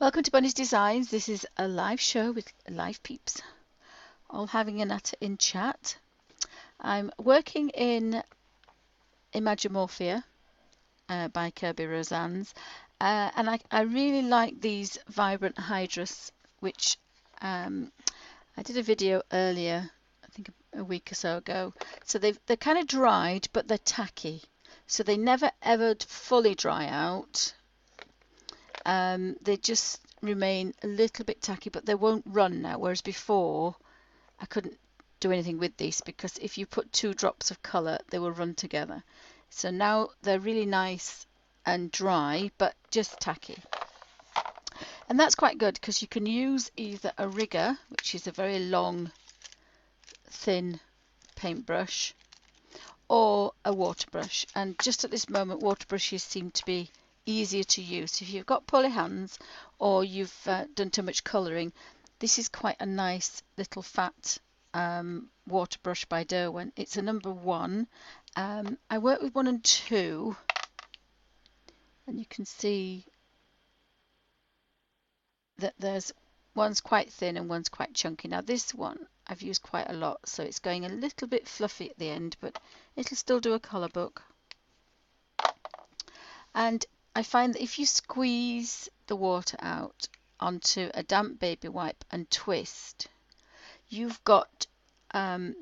Welcome to Bunny's Designs. This is a live show with live peeps, all having a natter in chat. I'm working in Imagimorphia by Kirby Rosannes, and I really like these vibrant Hydrus, which I did a video earlier, I think a week or so ago. So they're kind of dried, but they're tacky. So they never ever fully dry out. They just remain a little bit tacky, but they won't run now, whereas before I couldn't do anything with these because if you put 2 drops of colour they will run together. So now they're really nice and dry but just tacky, and that's quite good because you can use either a rigger, which is a very long thin paintbrush, or a water brush, and just at this moment water brushes seem to be easier to use. If you've got poorly hands or you've done too much colouring, this is quite a nice little fat water brush by Derwent. It's a number 1. I work with 1 and 2, and you can see that there's one's quite thin and one's quite chunky. Now this one I've used quite a lot, so it's going a little bit fluffy at the end, but it'll still do a colour book. And I find that if you squeeze the water out onto a damp baby wipe and twist, you've got the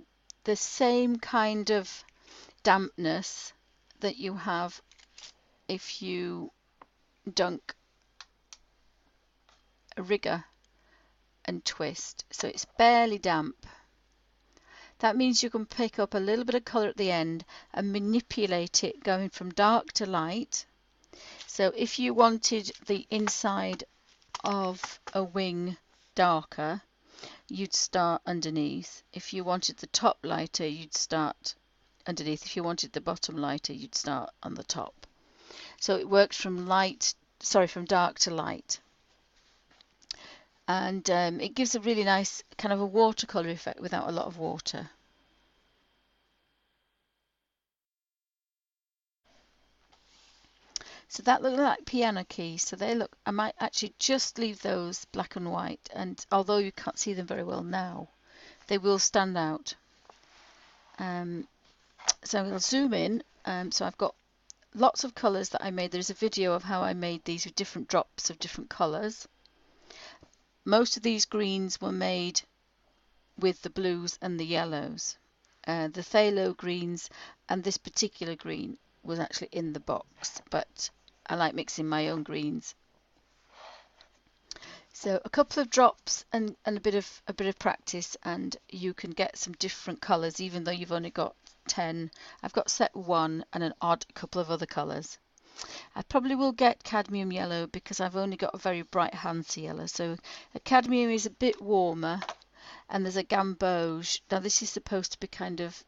same kind of dampness that you have if you dunk a rigger and twist. So it's barely damp. That means you can pick up a little bit of colour at the end and manipulate it going from dark to light. So if you wanted the inside of a wing darker, you'd start underneath. If you wanted the top lighter, you'd start underneath. If you wanted the bottom lighter, you'd start on the top. So it works from dark to light. And it gives a really nice kind of a watercolor effect without a lot of water. So that looks like piano keys. So they look, I might actually just leave those black and white, and although you can't see them very well now, they will stand out. So I'll zoom in. So I've got lots of colours that I made. There's a video of how I made these with different drops of different colours. Most of these greens were made with the blues and the yellows. The phthalo greens and this particular green was actually in the box, but I like mixing my own greens. So a couple of drops and a bit of practice, and you can get some different colours even though you've only got 10. I've got set 1 and an odd couple of other colours. I probably will get cadmium yellow because I've only got a very bright Hansa yellow. So a cadmium is a bit warmer, and there's a gamboge. Now this is supposed to be kind of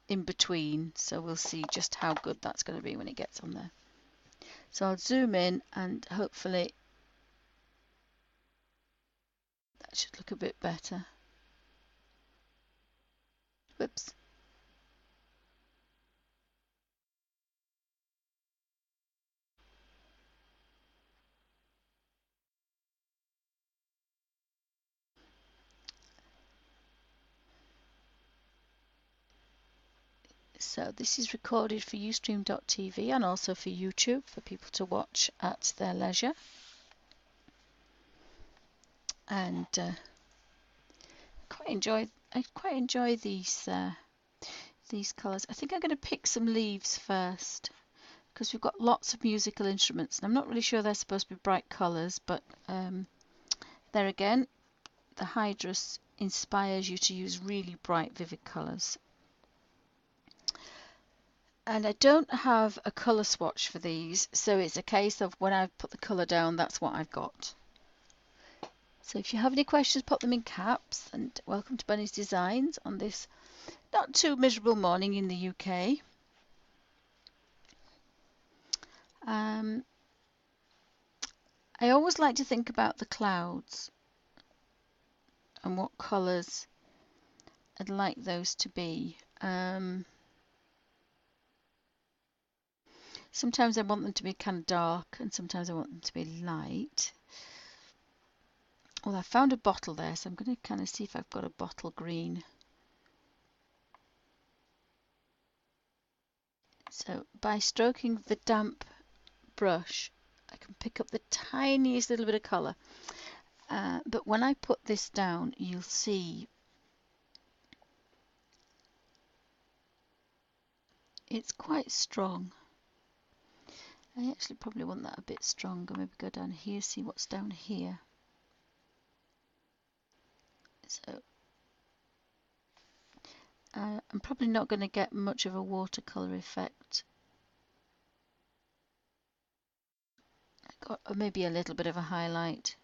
in between, so we'll see just how good that's going to be when it gets on there. So I'll zoom in and hopefully that should look a bit better. Whoops. So this is recorded for Ustream.tv and also for YouTube for people to watch at their leisure. And I quite enjoy these colours. I think I'm going to pick some leaves first because we've got lots of musical instruments, and I'm not really sure they're supposed to be bright colours, but there again, the Hydrus inspires you to use really bright, vivid colours. And I don't have a colour swatch for these, so it's a case of when I put the colour down, that's what I've got. So if you have any questions, pop them in caps, and welcome to Bunny's Designs on this not too miserable morning in the UK. I always like to think about the clouds and what colours I'd like those to be. Sometimes I want them to be kind of dark and sometimes I want them to be light. Well, I found a bottle there, so I'm going to kind of see if I've got a bottle green. So by stroking the damp brush, I can pick up the tiniest little bit of colour. But when I put this down, you'll see it's quite strong. I actually probably want that a bit stronger. Maybe go down here, see what's down here. So I'm probably not going to get much of a watercolour effect. I got maybe a little bit of a highlight.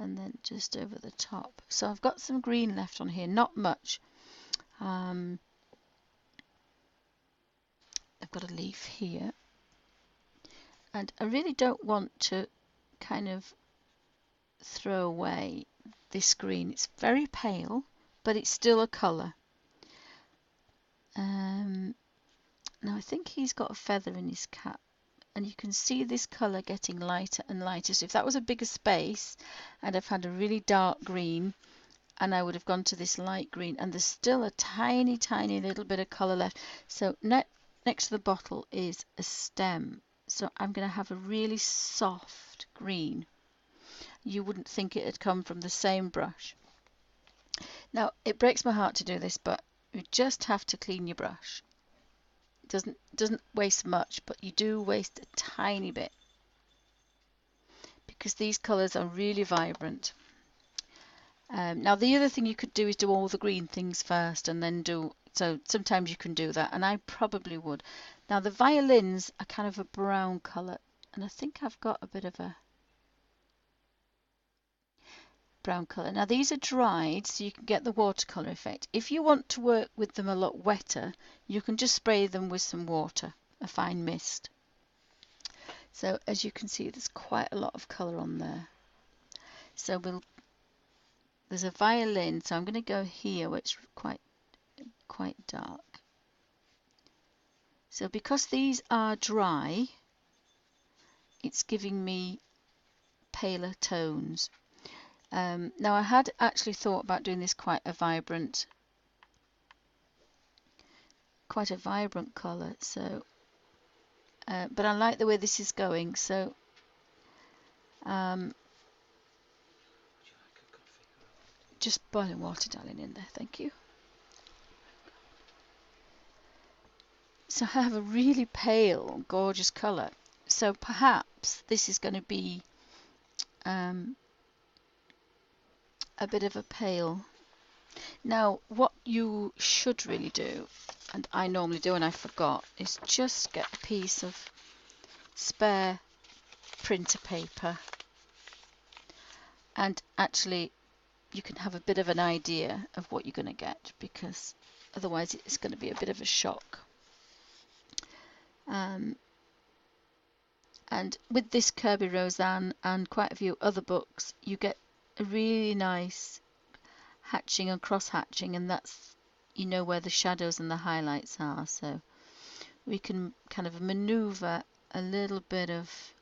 And then just over the top. So I've got some green left on here, not much. I've got a leaf here. And I really don't want to kind of throw away this green. It's very pale, but it's still a colour. Now I think he's got a feather in his cap. And you can see this colour getting lighter and lighter. So if that was a bigger space, I'd have had a really dark green, and I would have gone to this light green, and there's still a tiny, tiny little bit of colour left. So next to the bottle is a stem. So I'm going to have a really soft green. You wouldn't think it had come from the same brush. Now, it breaks my heart to do this, but you just have to clean your brush. It doesn't waste much, but you do waste a tiny bit because these colours are really vibrant. Now the other thing you could do is do all the green things first and then so sometimes you can do that, and I probably would. Now the violins are kind of a brown colour, and I think I've got a bit of a brown colour. Now these are dried, so you can get the watercolour effect. If you want to work with them a lot wetter, you can just spray them with some water, a fine mist. So as you can see, there's quite a lot of colour on there. So there's a violin, so I'm going to go here where it's quite dark. So because these are dry, it's giving me paler tones. Now I had actually thought about doing this quite a vibrant colour, so but I like the way this is going, so just boiling water, darling, in there, thank you. So I have a really pale, gorgeous colour, so perhaps this is going to be a bit of a pale. Now what you should really do, and I normally do and I forgot, is just get a piece of spare printer paper, and actually you can have a bit of an idea of what you're going to get, because otherwise it's going to be a bit of a shock. And with this Kirby Roseanne and quite a few other books, you get a really nice hatching and cross hatching, and that's, you know, where the shadows and the highlights are, so we can kind of maneuver a little bit of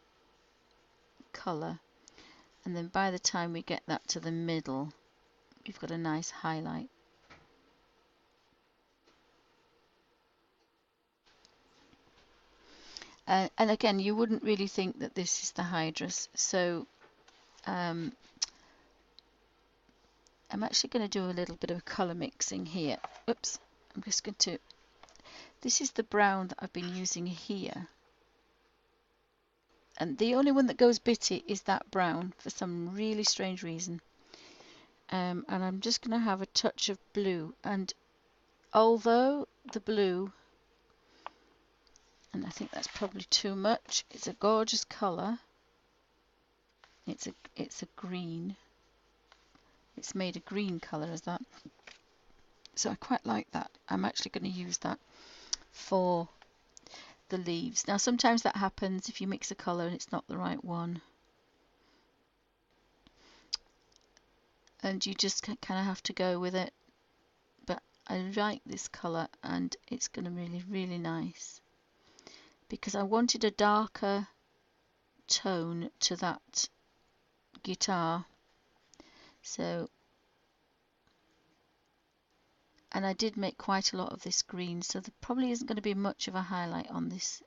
colour, and then by the time we get that to the middle, we've got a nice highlight. And again, you wouldn't really think that this is the Hydrus, so I'm actually going to do a little bit of colour mixing here. Oops, I'm just going to, this is the brown that I've been using here, and the only one that goes bitty is that brown for some really strange reason. And I'm just going to have a touch of blue, and although the blue, and I think that's probably too much, it's a gorgeous colour. It's a green. It's made a green colour as that. So I quite like that. I'm actually going to use that for the leaves. Now sometimes that happens if you mix a colour and it's not the right one. And you just kind of have to go with it. But I like this colour, and it's going to be really, really nice, because I wanted a darker tone to that guitar, So, and I did make quite a lot of this green, so there probably isn't going to be much of a highlight on this.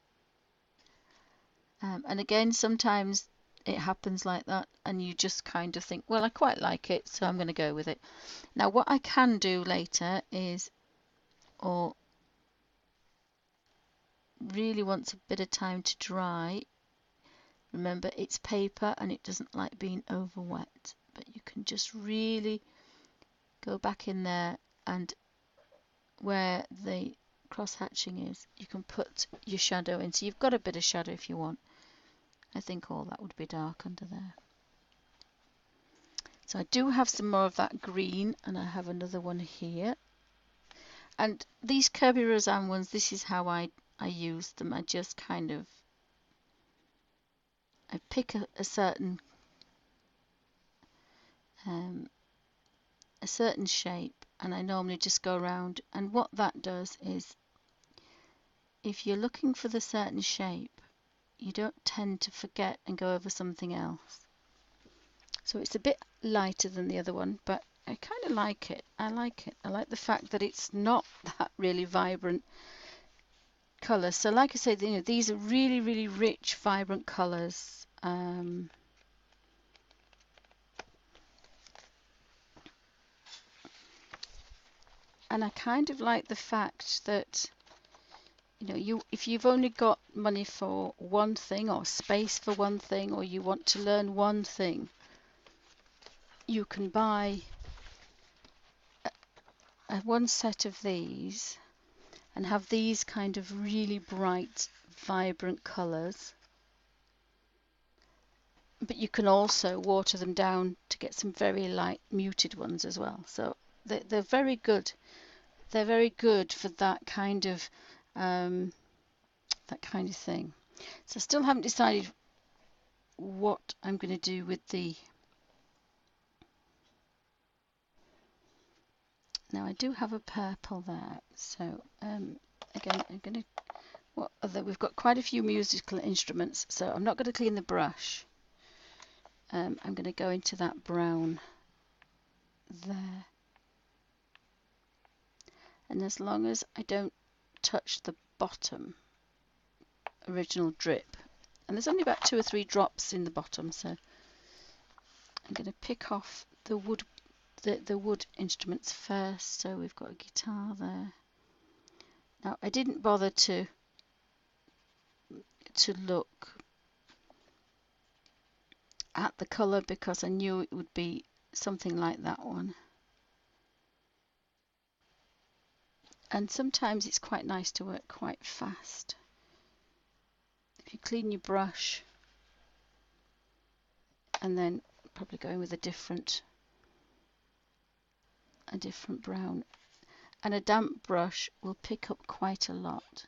And again, sometimes it happens like that, and you just kind of think, well, I quite like it, so I'm going to go with it. Now, what I can do later is, or really wants a bit of time to dry. Remember, it's paper and it doesn't like being over wet, but you can just really go back in there, and where the cross hatching is, you can put your shadow in. So you've got a bit of shadow if you want. I think all that would be dark under there. So I do have some more of that green, and I have another one here. And these Kirby Roseanne ones, this is how I use them. I just kind of, I pick a certain shape, and I normally just go around, and what that does is, if you're looking for the certain shape, you don't tend to forget and go over something else. So it's a bit lighter than the other one, but I kind of like it. I like it. I like the fact that it's not that really vibrant colour. So like I said, you know, these are really, really rich, vibrant colours. And I kind of like the fact that, you know, if you've only got money for one thing, or space for one thing, or you want to learn one thing, you can buy one set of these and have these kind of really bright, vibrant colours. But you can also water them down to get some very light, muted ones as well. So they're very good. They're very good for that kind of thing. So I still haven't decided what I'm going to do with the. Now I do have a purple there. So again, I'm going to. We've got quite a few musical instruments, so I'm not going to clean the brush. I'm going to go into that brown there. And as long as I don't touch the bottom original drip, and there's only about 2 or 3 drops in the bottom, so I'm going to pick off the wood instruments first. So we've got a guitar there. Now I didn't bother to look at the colour because I knew it would be something like that one. And sometimes it's quite nice to work quite fast. If you clean your brush and then probably going with a different brown, and a damp brush will pick up quite a lot.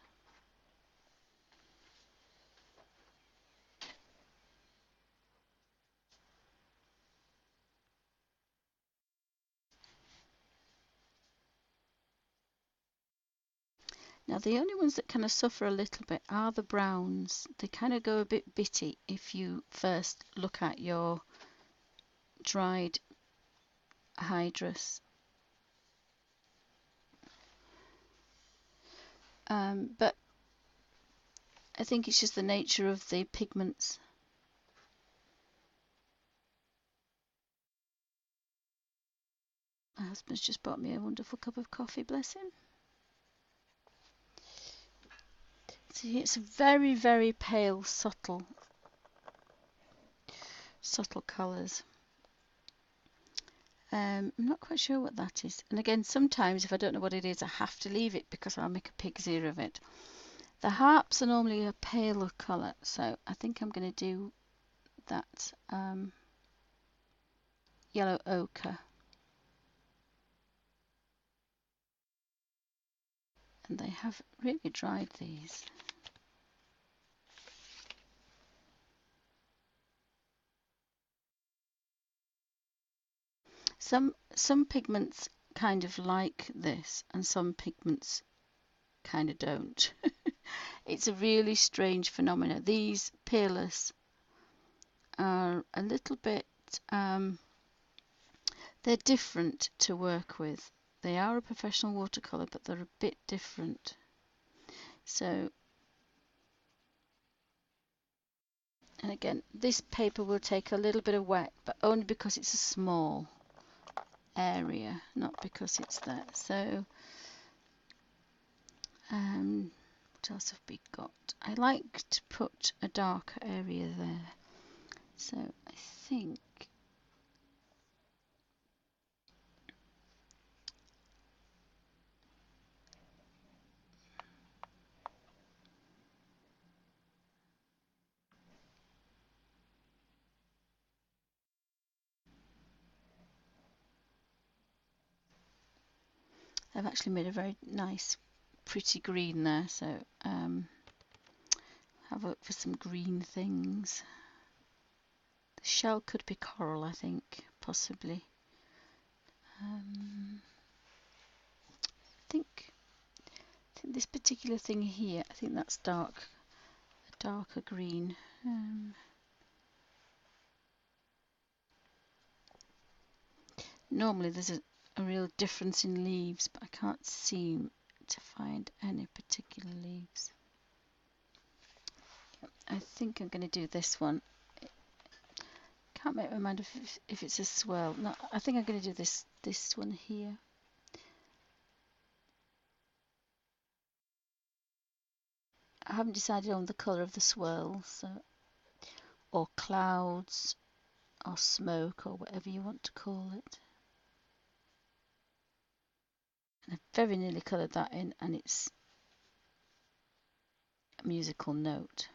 Now the only ones that kind of suffer a little bit are the browns. They kind of go a bit bitty if you first look at your dried Hydrus. But I think it's just the nature of the pigments. My husband's just bought me a wonderful cup of coffee, bless him. See, it's very, very pale, subtle colours. I'm not quite sure what that is. And again, sometimes if I don't know what it is, I have to leave it because I'll make a pig's ear of it. The harps are normally a paler colour, so I think I'm going to do that yellow ochre. And they have really dried these. Some pigments kind of like this, and some pigments kind of don't. It's a really strange phenomenon. These peerless are a little bit They're different to work with. They are a professional watercolour, but they're a bit different. So, and again, this paper will take a little bit of wet, but only because it's a small area, not because it's there. So, what else have we got? I like to put a darker area there. So I think I've actually made a very nice, pretty green there. So have a look for some green things. The shell could be coral, I think, possibly. I think this particular thing here, I think that's a darker green. Normally there's a real difference in leaves, but I can't seem to find any particular leaves. I think I'm going to do this one. Can't make my mind if it's a swirl. No, I think I'm going to do this one here. I haven't decided on the colour of the swirl, so, or clouds, or smoke, or whatever you want to call it. And I've very nearly coloured that in, and it's a musical note.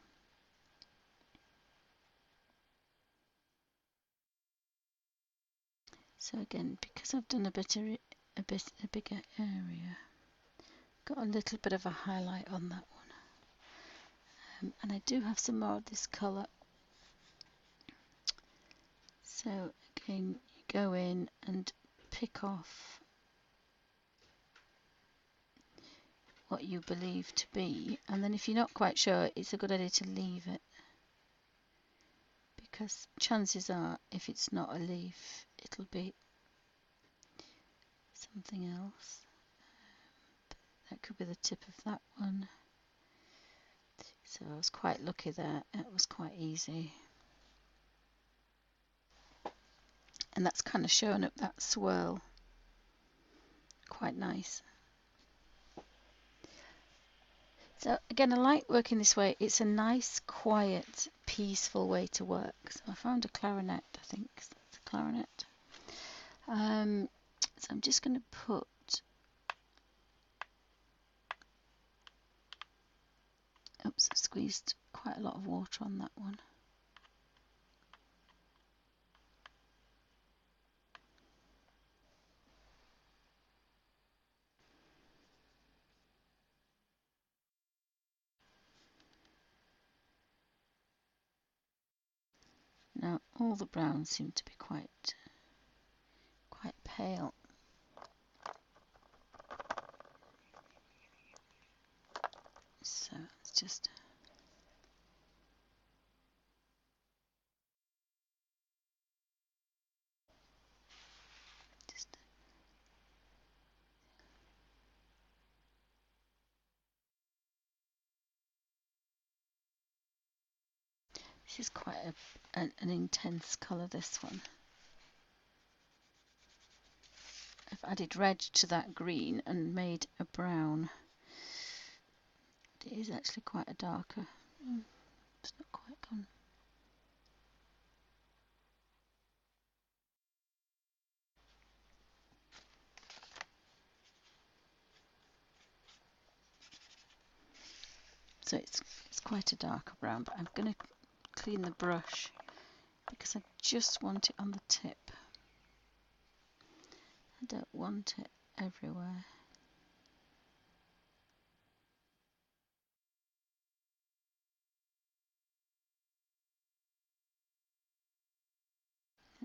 So again, because I've done a bigger area, got a little bit of a highlight on that one, and I do have some more of this colour. So again, you go in and pick off what you believe to be, and then if you're not quite sure, it's a good idea to leave it, because chances are if it's not a leaf, it'll be something else. That could be the tip of that one. So I was quite lucky there, it was quite easy. And that's kind of showing up that swirl. Quite nice. So again, I like working this way. It's a nice, quiet, peaceful way to work. So I found a clarinet, I think. It's a clarinet. So I'm just going to put oops, I've squeezed quite a lot of water on that one. Now all the browns seem to be quite pale. So it's just this is quite an intense colour, this one. I've added red to that green and made a brown. It is actually quite a darker. It's not quite gone. So it's quite a darker brown, but I'm going to clean the brush because I just want it on the tip. I don't want it everywhere.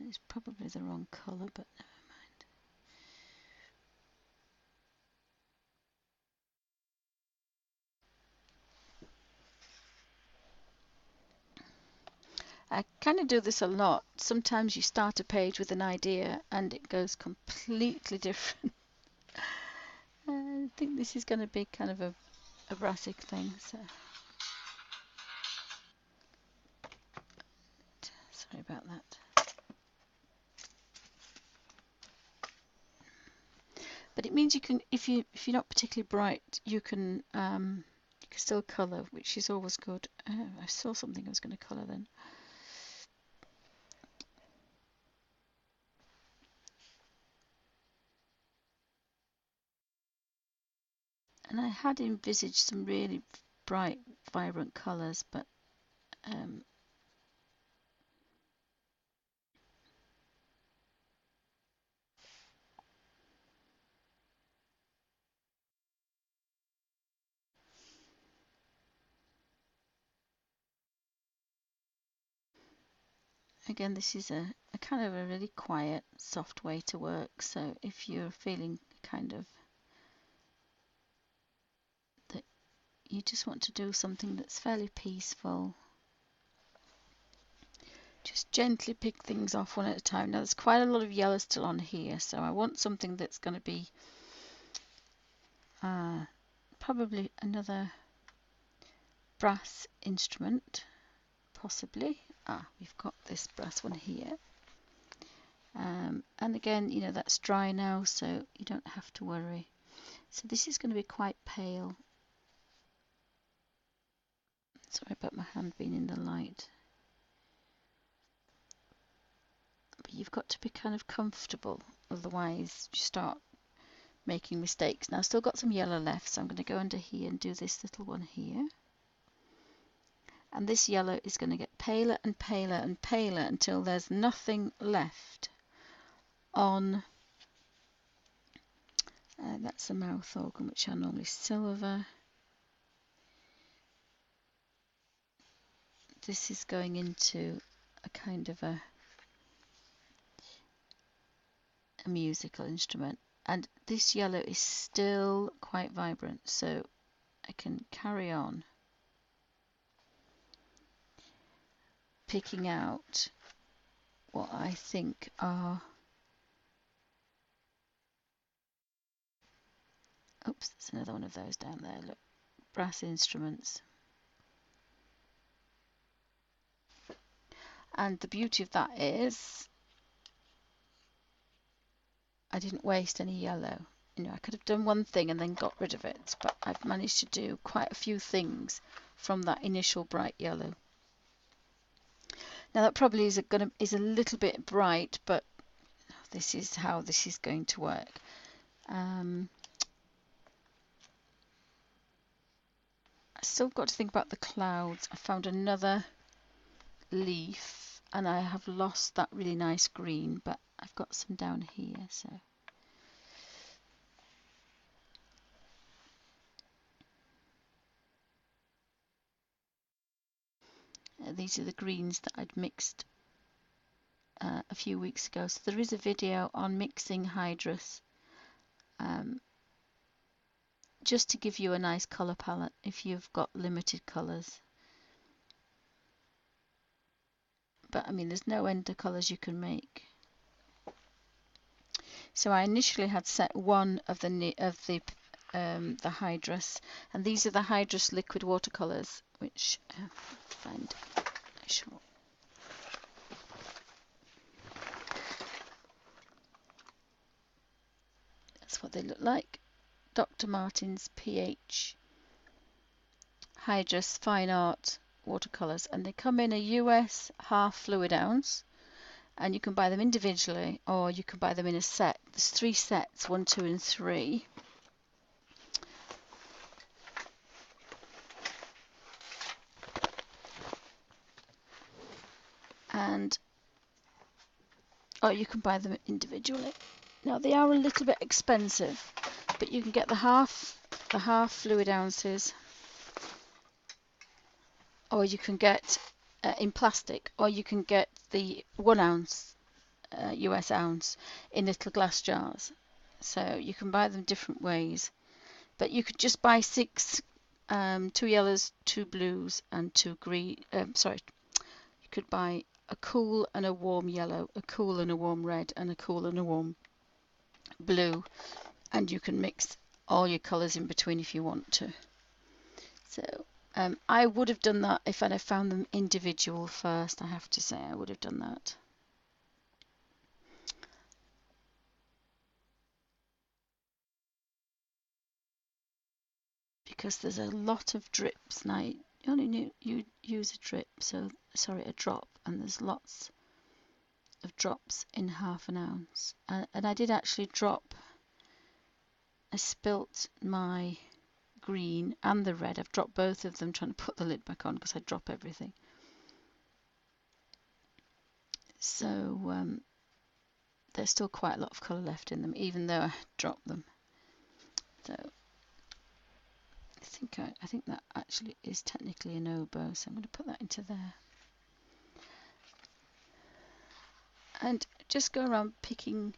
It's probably the wrong colour, but never mind. I kind of do this a lot. Sometimes you start a page with an idea and it goes completely different. I think this is going to be kind of a brassic thing. So sorry about that. But it means you can, if you're not particularly bright, you can still colour, which is always good. I saw something I was going to colour then. And I had envisaged some really bright, vibrant colours, but again, this is a kind of a really quiet, soft way to work. So if you're feeling kind of that you just want to do something that's fairly peaceful, just gently pick things off one at a time. Now there's quite a lot of yellow still on here, so I want something that's going to be probably another brass instrument, possibly. We've got this brass one here. And again, you know, that's dry now, so you don't have to worry. So this is going to be quite pale. Sorry about my hand being in the light. But you've got to be kind of comfortable, otherwise you start making mistakes. Now I've still got some yellow left, so I'm going to go under here and do this little one here. And this yellow is going to get paler and paler and paler until there's nothing left on that's a mouth organ, which are normally silver. This is going into a kind of a musical instrument, and this yellow is still quite vibrant, so I can carry on picking out what I think are, oops, there's another one of those down there, look, brass instruments. And the beauty of that is I didn't waste any yellow. You know, I could have done one thing and then got rid of it, but I've managed to do quite a few things from that initial bright yellow. Now that probably is a little bit bright, but this is how this is going to work. I still got to think about the clouds. I found another leaf and I have lost that really nice green, but I've got some down here, so these are the greens that I'd mixed a few weeks ago. So there is a video on mixing Hydrus, just to give you a nice colour palette if you've got limited colours. But I mean, there's no end to colours you can make. So I initially had set one of the Hydrus, and these are the Hydrus liquid watercolours, which find I shall. That's what they look like. Dr. Martin's PH Hydrus Fine Art watercolours, and they come in a US half fluid ounce, and you can buy them individually or you can buy them in a set. There's 3 sets, 1, 2 and 3. And or you can buy them individually. Now they are a little bit expensive, but you can get the half fluid ounces, or you can get in plastic, or you can get the 1 ounce US ounce in little glass jars. So you can buy them different ways, but you could just buy 6, 2 yellows, 2 blues and 2 green, sorry, You could buy a cool and a warm yellow, a cool and a warm red, and a cool and a warm blue, and you can mix all your colours in between if you want to. So I would have done that if I'd have found them individual first. I have to say I would have done that. Because there's a lot of drips now. You only use a drip, so sorry, a drop, and there's lots of drops in half an ounce. And I did actually drop. I spilt my green and the red. I've dropped both of them trying to put the lid back on because I drop everything. So there's still quite a lot of colour left in them, even though I dropped them. So I think that actually is technically an oboe, so I'm going to put that into there. And just go around picking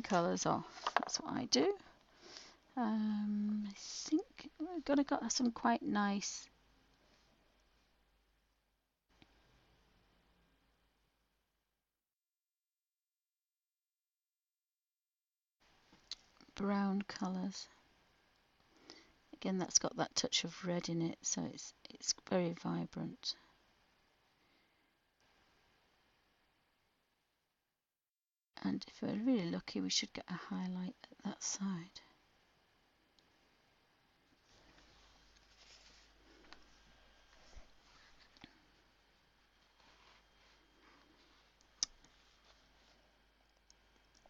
colours off. That's what I do. I think we're going to got some quite nice brown colours. Again, that's got that touch of red in it, so it's very vibrant. And if we're really lucky, we should get a highlight at that side.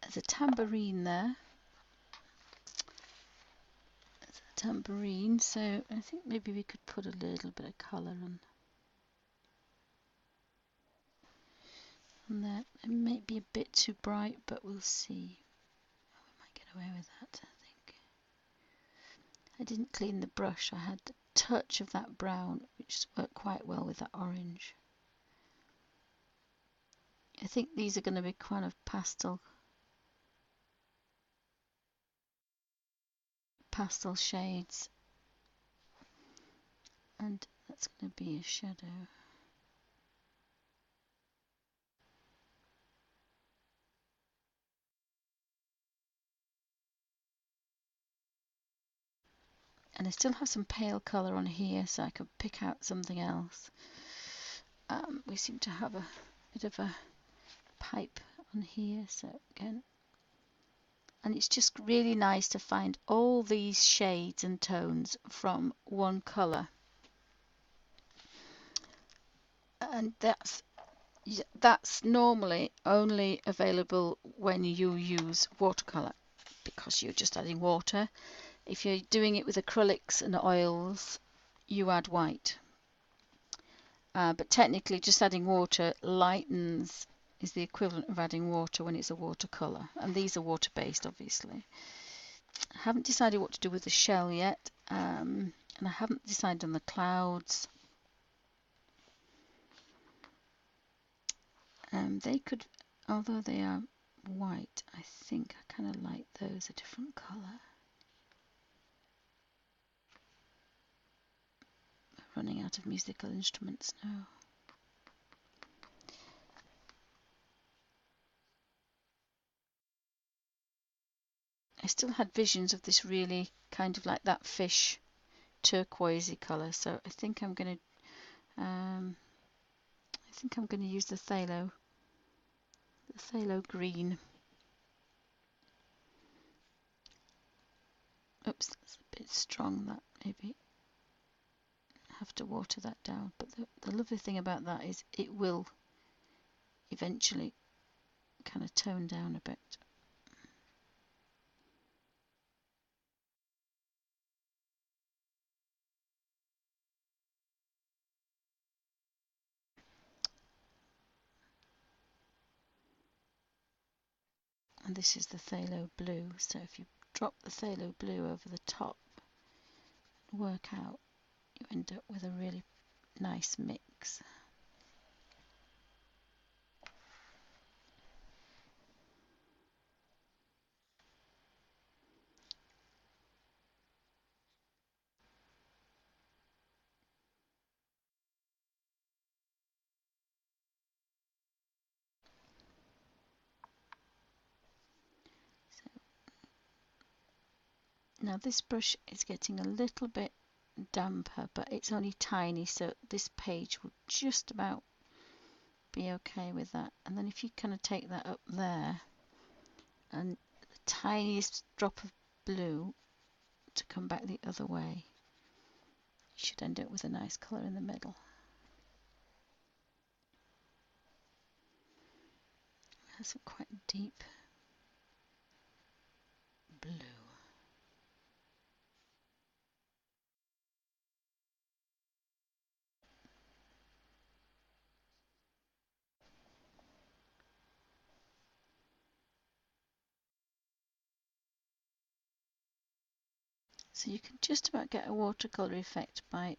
There's a tambourine there. There's a tambourine, so I think maybe we could put a little bit of colour on there. It might be a bit too bright, but we'll see. Oh, we might get away with that, I think. I didn't clean the brush. I had a touch of that brown, which worked quite well with that orange. I think these are going to be kind of pastel shades, and that's going to be a shadow. And I still have some pale colour on here, so I could pick out something else. We seem to have a bit of a pipe on here, so again, and it's just really nice to find all these shades and tones from one colour, and that's normally only available when you use watercolour, because you're just adding water. If you're doing it with acrylics and oils, you add white. But technically, just adding water lightens, is the equivalent of adding water when it's a watercolour. And these are water-based, obviously. I haven't decided what to do with the shell yet, and I haven't decided on the clouds. They could, although they are white, I think I kind of like those a different colour. Running out of musical instruments now. I still had visions of this really kind of like that fish turquoisey colour, so I think I'm going to use the phthalo green. Oops, that's a bit strong. That maybe have to water that down. But the lovely thing about that is it will eventually kind of tone down a bit. And this is the phthalo blue, so if you drop the phthalo blue over the top and work out, you end up with a really nice mix. Now this brush is getting a little bit damper, but it's only tiny, so this page will just about be okay with that. And then if you kind of take that up there and the tiniest drop of blue to come back the other way, you should end up with a nice colour in the middle. That's a quite deep blue. So you can just about get a watercolour effect by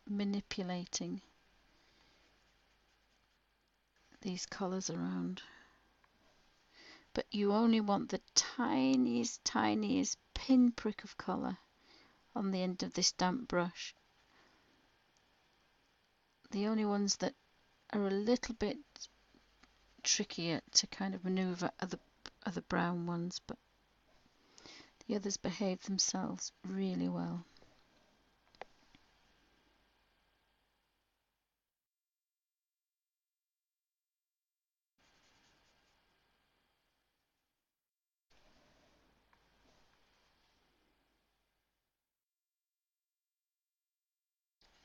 manipulating these colours around. But you only want the tiniest pinprick of colour on the end of this damp brush. The only ones that are a little bit trickier to kind of manoeuvre are the brown ones, but the others behave themselves really well.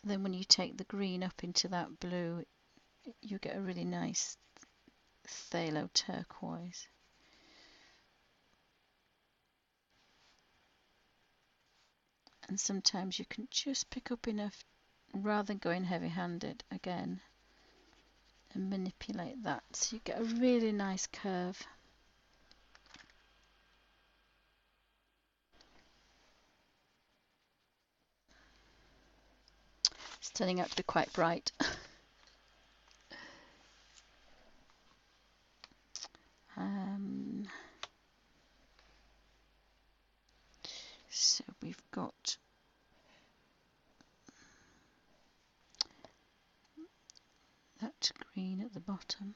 Then when you take the green up into that blue, you get a really nice phthalo turquoise. And sometimes you can just pick up enough, rather than going heavy-handed again, and manipulate that so you get a really nice curve. It's turning out to be quite bright. So we've got that green at the bottom.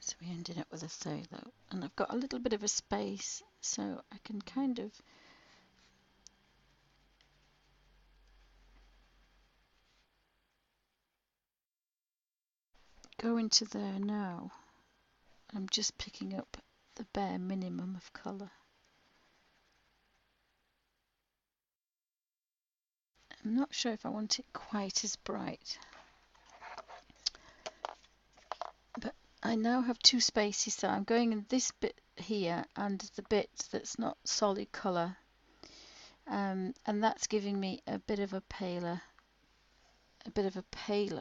So we ended up with a phthalo, and I've got a little bit of a space, so I can kind of go into there now. I'm just picking up the bare minimum of colour. I'm not sure if I want it quite as bright, but I now have two spaces, so I'm going in this bit here and the bit that's not solid colour, and that's giving me a bit of a paler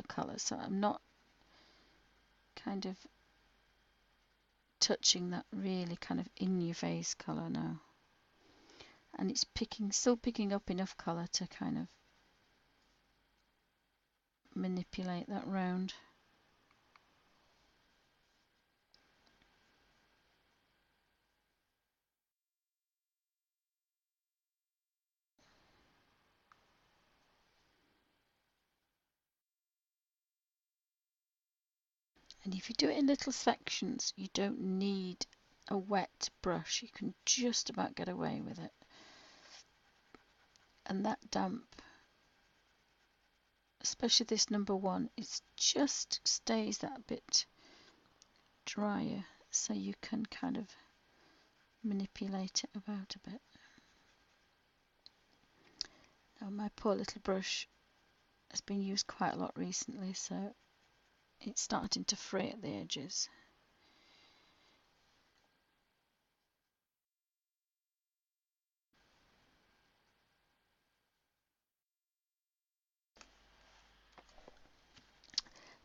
colour, so I'm not kind of touching that really kind of in your face colour now, and it's still picking up enough colour to kind of manipulate that round. And if you do it in little sections, you don't need a wet brush, you can just about get away with it. And that damp, especially this number one, it just stays that bit drier, so you can kind of manipulate it about a bit. Now my poor little brush has been used quite a lot recently, so it's starting to fray at the edges.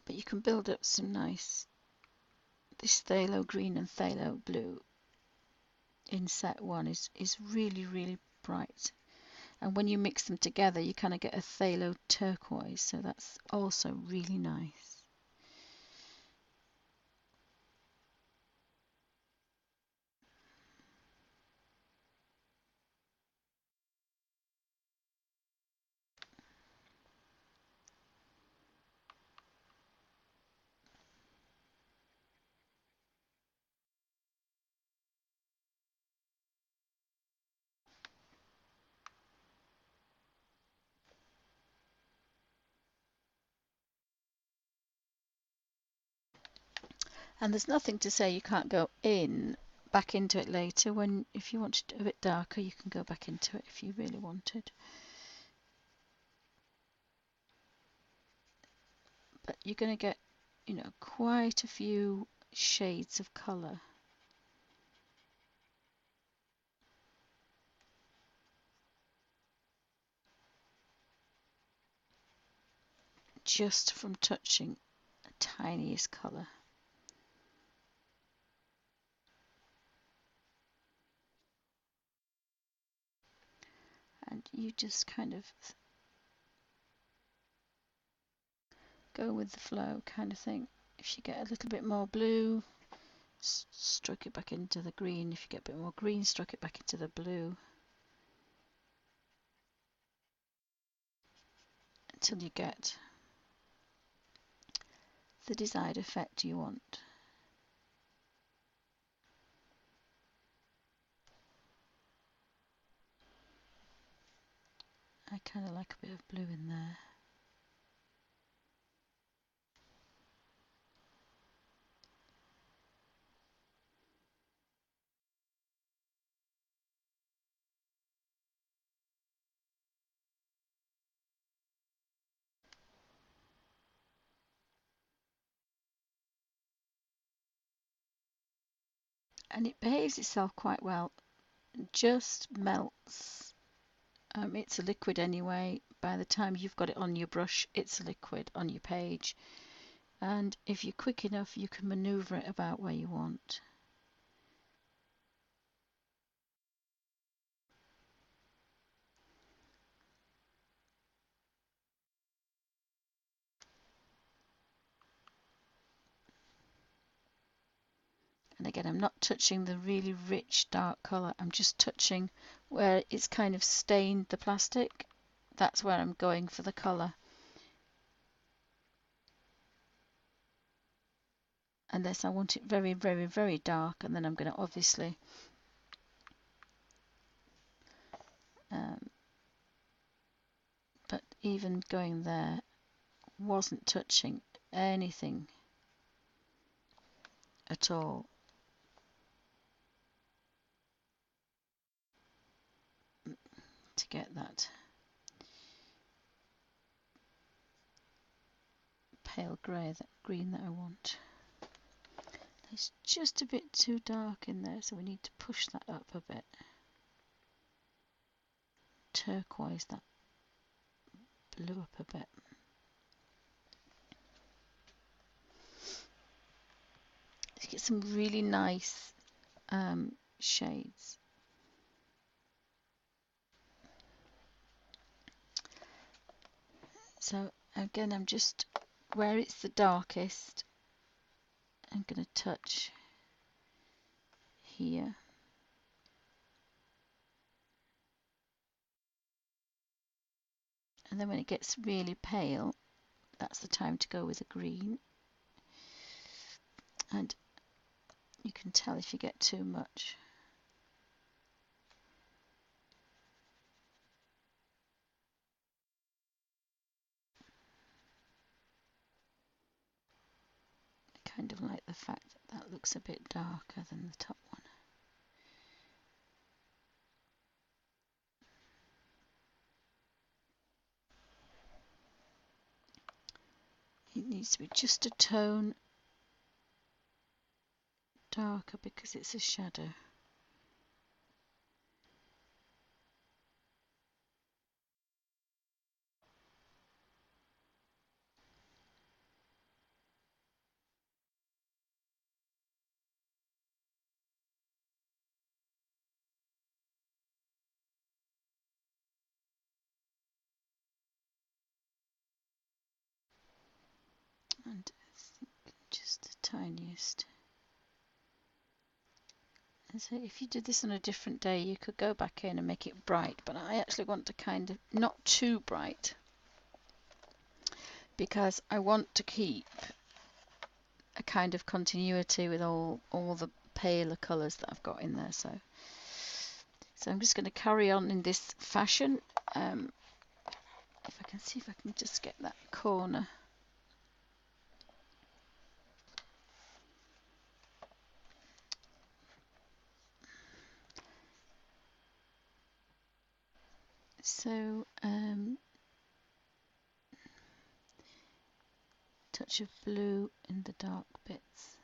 But you can build up some nice this phthalo green and phthalo blue in set one is really, really bright. And when you mix them together, you kind of get a phthalo turquoise, so that's also really nice. And there's nothing to say you can't go back into it later. When if you want it a bit darker, you can go back into it if you really wanted. But you're going to get, quite a few shades of colour. Just from touching the tiniest colour. And you just kind of go with the flow kind of thing. If you get a little bit more blue, stroke it back into the green. If you get a bit more green, stroke it back into the blue. Until you get the desired effect you want. I kind of like a bit of blue in there. And it behaves itself quite well. Just melts. It's a liquid anyway. By the time you've got it on your brush, it's a liquid on your page. And if you're quick enough, you can maneuver it about where you want. And again, I'm not touching the really rich dark colour. I'm just touching where it's kind of stained the plastic. That's where I'm going for the colour. Unless I want it very, very, very dark, and then I'm going to obviously but even going there, wasn't touching anything at all. To get that pale grey, that green that I want. It's just a bit too dark in there, so we need to push that up a bit. Turquoise that blue up a bit. To get some really nice shades. So again, I'm just where it's the darkest, I'm going to touch here. And then when it gets really pale, that's the time to go with the green. And you can tell if you get too much. I kind of like the fact that that looks a bit darker than the top one. It needs to be just a tone darker because it's a shadow. tiniest. And so if you did this on a different day, you could go back in and make it bright, but I actually want to kind of not too bright because I want to keep a kind of continuity with all the paler colours that I've got in there. So I'm just going to carry on in this fashion. If I can see if I can just get that corner. So touch of blue in the dark bits.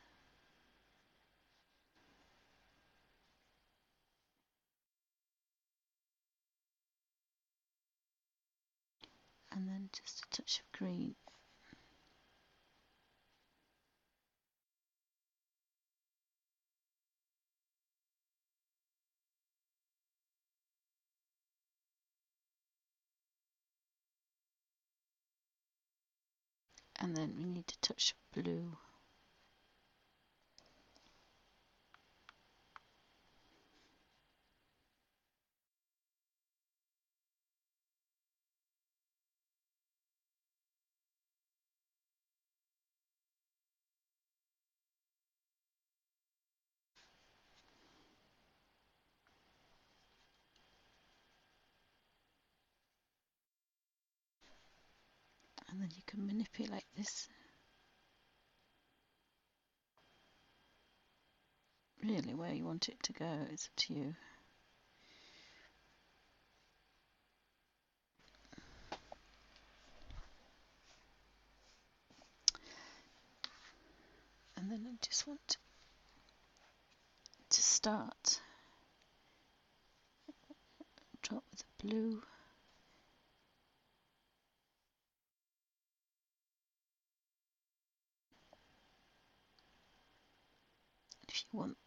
And then just a touch of green. And then we need a touch of blue. And then you can manipulate this really where you want it to go. It's up to you. And then I just want to start. Drop with the blue. If you want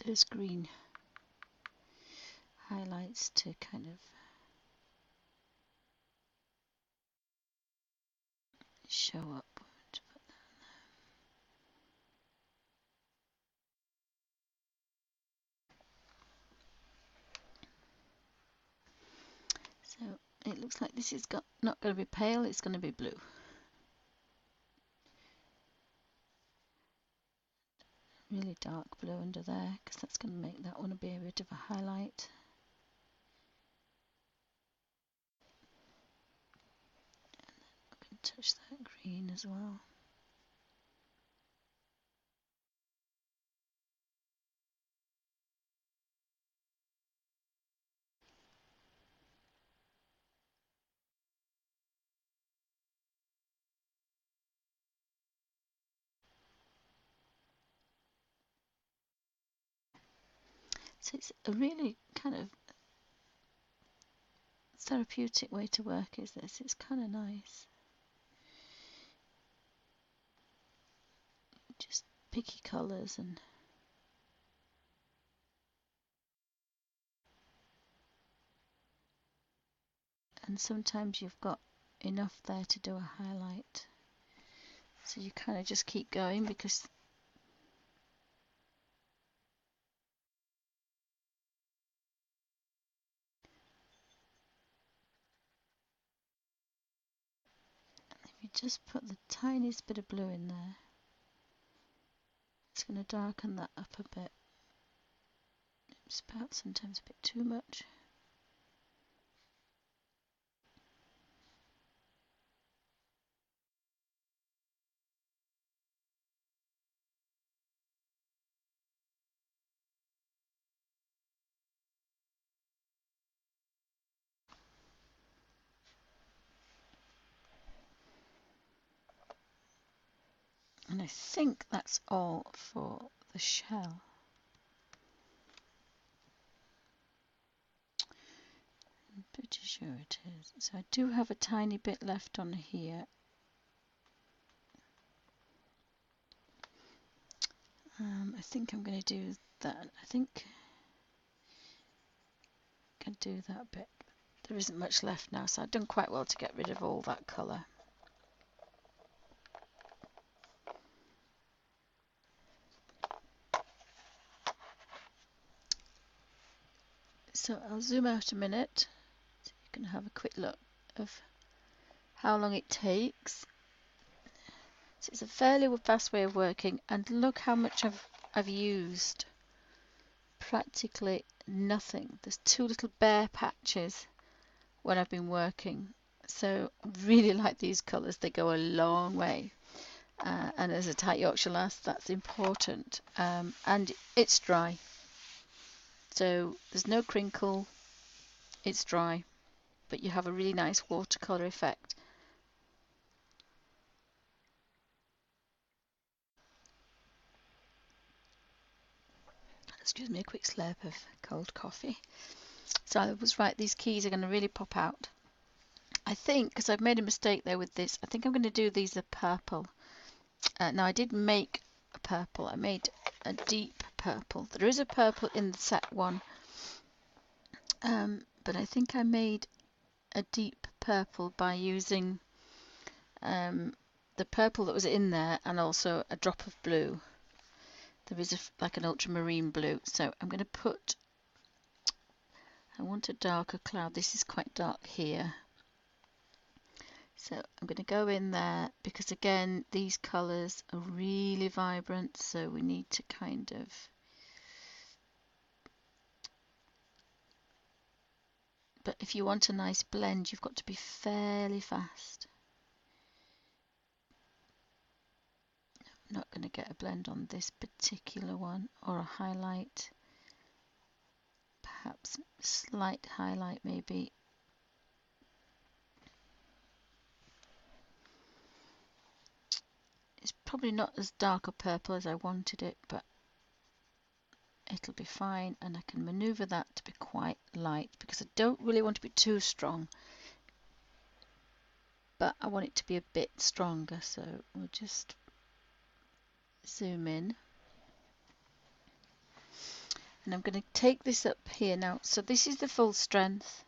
those green highlights to kind of show up. So it looks like this is not going to be pale, it's going to be blue. Really dark blue under there, because that's going to make that one be a bit of a highlight. And then I can touch that green as well. So it's a really kind of therapeutic way to work, is this? It's kind of nice. Just picky colours and sometimes you've got enough there to do a highlight. So you kind of just keep going because if you just put the tiniest bit of blue in there, it's going to darken that up a bit. It's about sometimes a bit too much. And I think that's all for the shell. I'm pretty sure it is. So I do have a tiny bit left on here. I think I'm going to do that. I think I can do that bit. There isn't much left now, so I've done quite well to get rid of all that colour. So I'll zoom out a minute so you can have a quick look of how long it takes. So it's a fairly fast way of working, and look how much I've used. Practically nothing. There's two little bare patches when I've been working. So I really like these colours. They go a long way. And as a tight Yorkshire lass, that's important. And it's dry. So there's no crinkle. It's dry. But you have a really nice watercolour effect. Excuse me, a quick slurp of cold coffee. So I was right, these keys are going to really pop out. I think, because I've made a mistake there with this, I think I'm going to do these a purple. Now I did make a purple. I made a deep purple. There is a purple in the set one. But I think I made a deep purple by using the purple that was in there and also a drop of blue. There is like an ultramarine blue. So I'm going to put, I want a darker cloud. This is quite dark here. So I'm going to go in there because again these colours are really vibrant, so we need to kind of but if you want a nice blend you've got to be fairly fast. I'm not going to get a blend on this particular one, or a highlight, perhaps slight highlight maybe. It's probably not as dark a purple as I wanted it, but it'll be fine, and I can maneuver that to be quite light because I don't really want to be too strong, but I want it to be a bit stronger. So we'll just zoom in, and I'm going to take this up here now. So this is the full strength,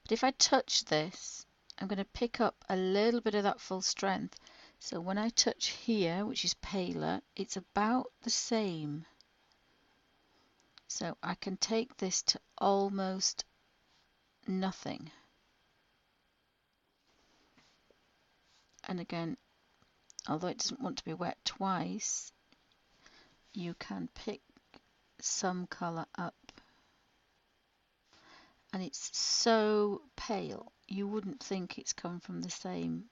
but if I touch this I'm going to pick up a little bit of that full strength. So when I touch here, which is paler, it's about the same. So I can take this to almost nothing. And again, although it doesn't want to be wet twice, you can pick some colour up. And it's so pale, you wouldn't think it's come from the same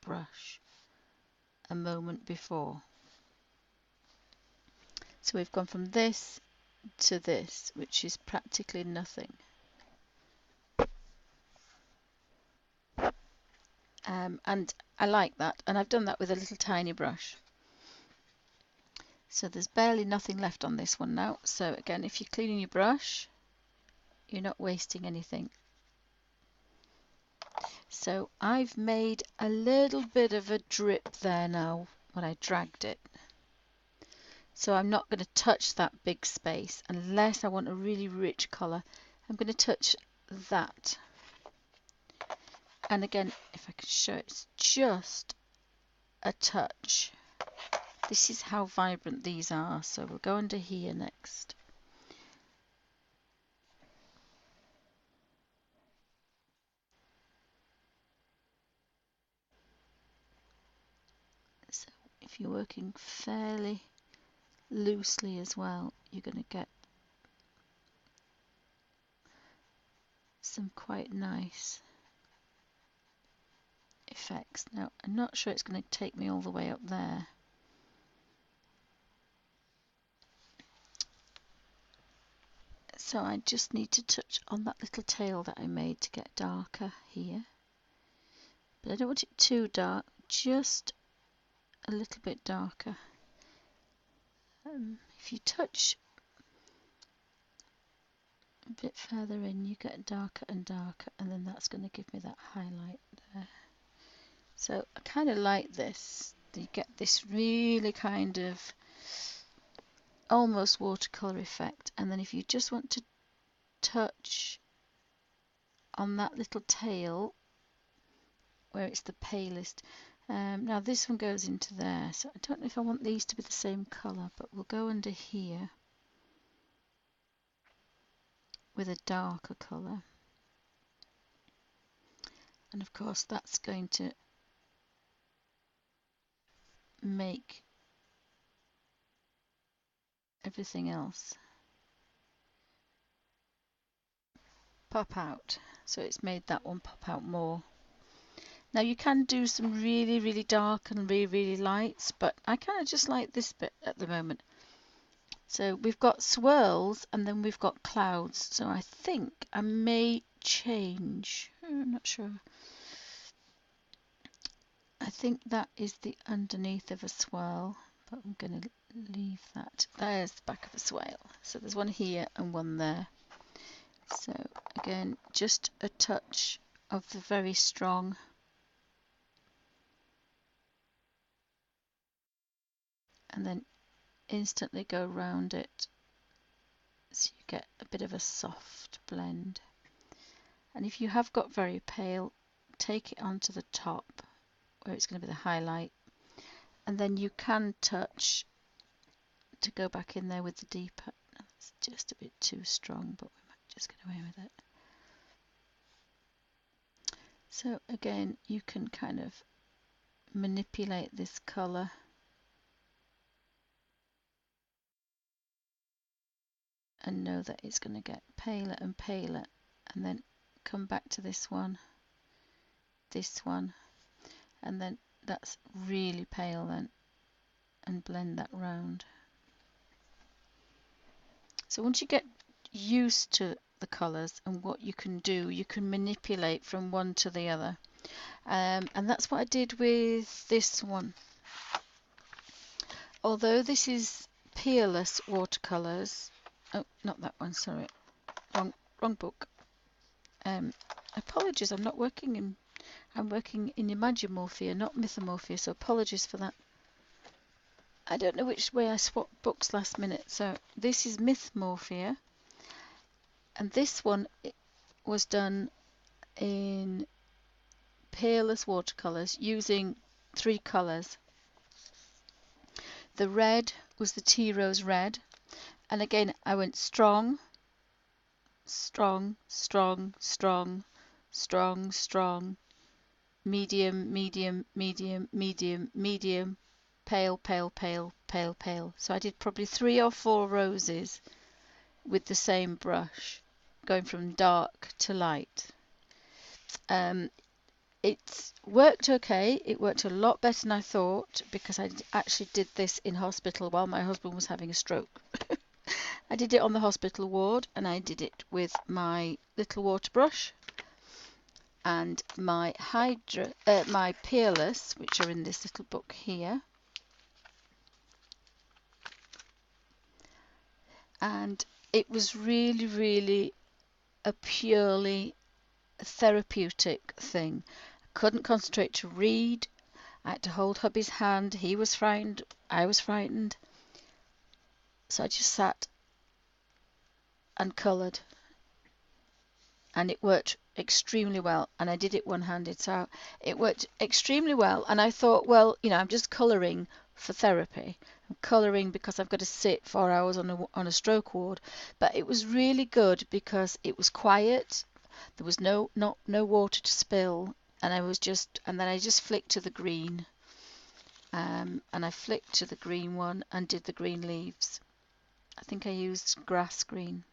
brush a moment before. So we've gone from this to this, which is practically nothing. And I like that, and I've done that with a little tiny brush. So there's barely nothing left on this one now. So again, if you're cleaning your brush, you're not wasting anything. So I've made a little bit of a drip there now when I dragged it. So I'm not going to touch that big space unless I want a really rich colour. I'm going to touch that. And again, if I could show, it's just a touch. This is how vibrant these are. So we'll go under here next. So if you're working fairly loosely as well, you're going to get some quite nice effects. Now I'm not sure it's going to take me all the way up there. So I just need to touch on that little tail that I made to get darker here. But I don't want it too dark, just a little bit darker. If you touch a bit further in, you get darker and darker, and then that's going to give me that highlight there. So I kind of like this. You get this really kind of almost watercolor effect, and then if you just want to touch on that little tail where it's the palest. Now this one goes into there, so I don't know if I want these to be the same colour, but we'll go under here. with a darker colour. And of course that's going to make everything else pop out. So it's made that one pop out more. Now you can do some really, really dark and really, really lights, but I kind of just like this bit at the moment. So we've got swirls and then we've got clouds. So I think I may change. I'm not sure. I think that is the underneath of a swirl, but I'm going to leave that. There's the back of a swirl. So there's one here and one there. So again, just a touch of the very strong. And then instantly go around it so you get a bit of a soft blend. And if you have got very pale, take it onto the top where it's going to be the highlight, and then you can touch to go back in there with the deeper. It's just a bit too strong, but we might just get away with it. So again, you can kind of manipulate this colour and know that it's going to get paler and paler, and then come back to this one, and then that's really pale then, and blend that round. So once you get used to the colours and what you can do, you can manipulate from one to the other. And that's what I did with this one. Although this is peerless watercolours, oh, not that one, sorry, wrong book. Apologies, I'm working in imagimorphia, not mythomorphia, so apologies for that. I don't know which way I swapped books last minute. So this is mythomorphia, and this one was done in peerless watercolours using 3 colours. The red was the tea rose red, and again I went strong, strong, strong, strong, strong, strong, medium, medium, medium, medium, medium, pale, pale, pale, pale, pale. So I did probably 3 or 4 roses with the same brush, going from dark to light. It worked okay. It worked a lot better than I thought, because I actually did this in hospital while my husband was having a stroke. I did it on the hospital ward, and I did it with my little water brush and my my peerless, which are in this little book here. And it was really, really a purely therapeutic thing. I couldn't concentrate to read. I had to hold hubby's hand. He was frightened. I was frightened. So I just sat and coloured. And it worked extremely well. And I did it one-handed. So it worked extremely well. And I thought, well, you know, I'm just colouring for therapy. I'm colouring because I've got to sit 4 hours on a stroke ward. But it was really good because it was quiet. There was no water to spill. And then I just flicked to the green. And I flicked to the green one and did the green leaves. I think I used grass green.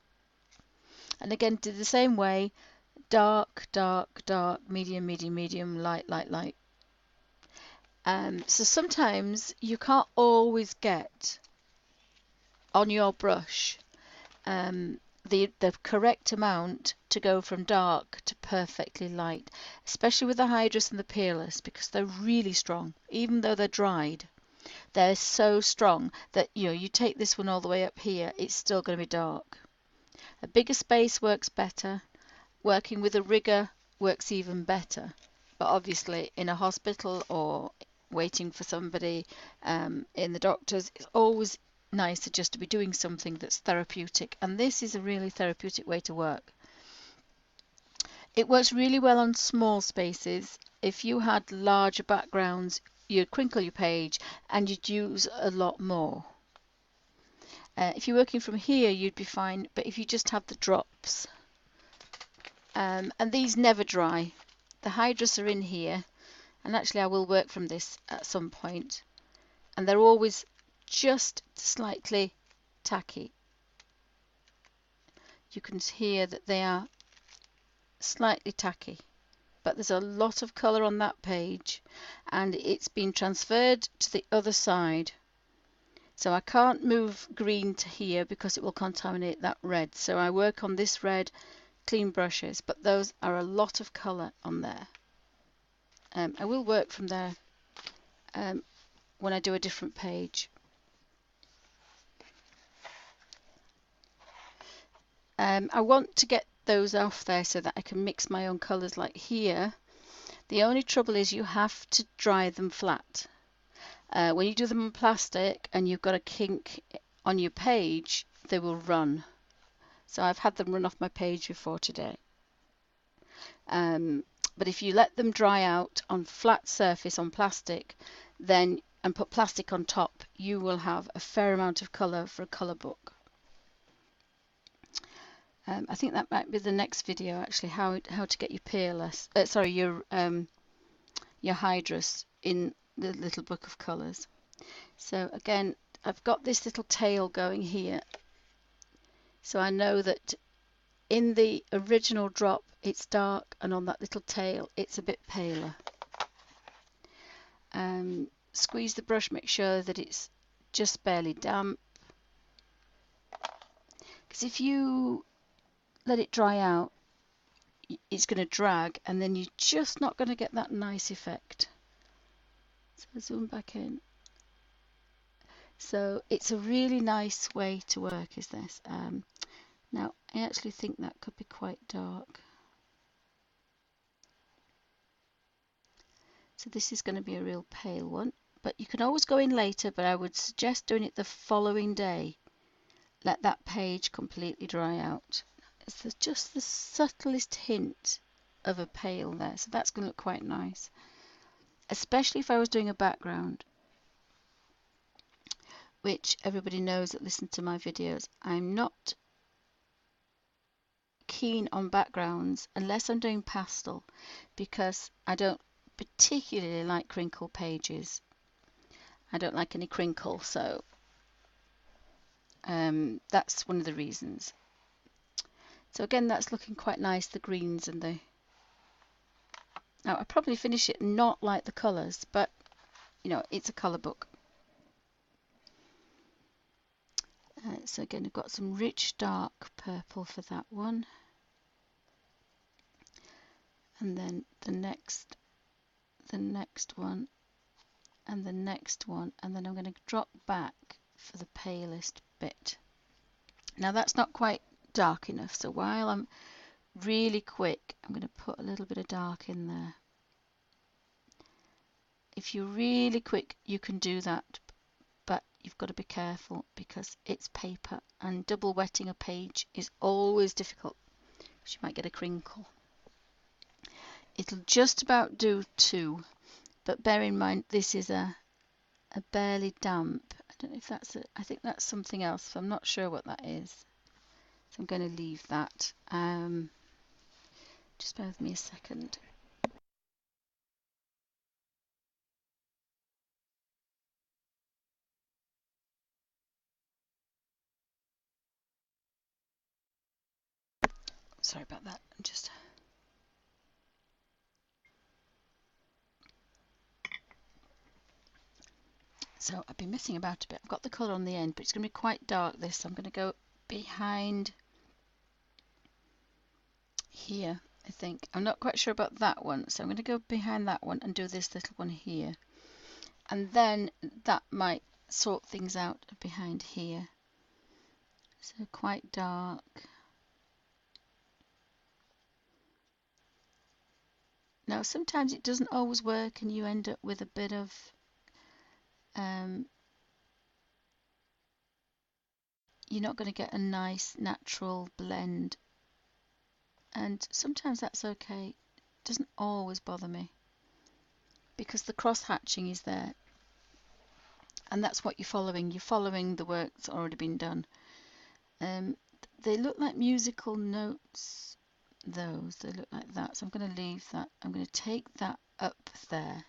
And again, did the same way, dark, dark, dark, medium, medium, medium, light, light, light. So sometimes you can't always get on your brush the correct amount to go from dark to perfectly light, especially with the Hydrus and the peerless, because they're really strong. Even though they're dried, they're so strong that, you know, you take this one all the way up here, it's still going to be dark. A bigger space works better. Working with a rigger works even better. But obviously in a hospital or waiting for somebody in the doctors, it's always nicer just to be doing something that's therapeutic, and this is a really therapeutic way to work. It works really well on small spaces. If you had larger backgrounds, you'd crinkle your page and you'd use a lot more. If you're working from here, you'd be fine, but if you just have the drops, and these never dry. The Hydrus are in here, and actually I will work from this at some point, and they're always just slightly tacky. You can hear that they are slightly tacky, but there's a lot of colour on that page, and it's been transferred to the other side. So I can't move green to here because it will contaminate that red. So I work on this red, clean brushes, but those are a lot of colour on there. I will work from there when I do a different page. I want to get those off there so that I can mix my own colours like here. The only trouble is you have to dry them flat. When you do them on plastic and you've got a kink on your page, they will run. So I've had them run off my page before today. But if you let them dry out on flat surface on plastic, then and put plastic on top, you will have a fair amount of colour for a colour book. I think that might be the next video actually, how to get your peerless, your Hydrus in the little book of colours. So again, I've got this little tail going here, so I know that in the original drop it's dark, and on that little tail it's a bit paler. Squeeze the brush, make sure that it's just barely damp, because if you let it dry out, it's going to drag, and then you're just not going to get that nice effect. So zoom back in. So it's a really nice way to work, is this. Now I actually think that could be quite dark. So this is going to be a real pale one, but you can always go in later, but I would suggest doing it the following day. Let that page completely dry out. It's just the subtlest hint of a pale there, so that's going to look quite nice, especially if I was doing a background, which everybody knows that listen to my videos. I'm not keen on backgrounds unless I'm doing pastel, because I don't particularly like crinkle pages. I don't like any crinkle, so that's one of the reasons. So again, that's looking quite nice, the greens and the... Now I probably finish it not like the colours, but you know, it's a colour book. So again, I've got some rich dark purple for that one, and then the next one, and the next one, and then I'm going to drop back for the palest bit. Now that's not quite dark enough, so while I'm really quick, I'm going to put a little bit of dark in there. If you're really quick, you can do that, but you've got to be careful because it's paper, and double wetting a page is always difficult because you might get a crinkle. It'll just about do two, but bear in mind this is a barely damp. I don't know if that's I think that's something else, so I'm not sure what that is. So I'm going to leave that. Just bear with me a second. Sorry about that. I'm just... So I've been messing about a bit. I've got the colour on the end, but it's going to be quite dark this, so I'm going to go behind here, I think. I'm not quite sure about that one, so I'm going to go behind that one and do this little one here. And then that might sort things out behind here. So quite dark. Now sometimes it doesn't always work and you end up with a bit of you're not going to get a nice natural blend, and sometimes that's okay. It doesn't always bother me because the cross hatching is there, and that's what you're following. You're following the work that's already been done. They look like musical notes. those. They look like that. So I'm going to leave that. I'm going to take that up there.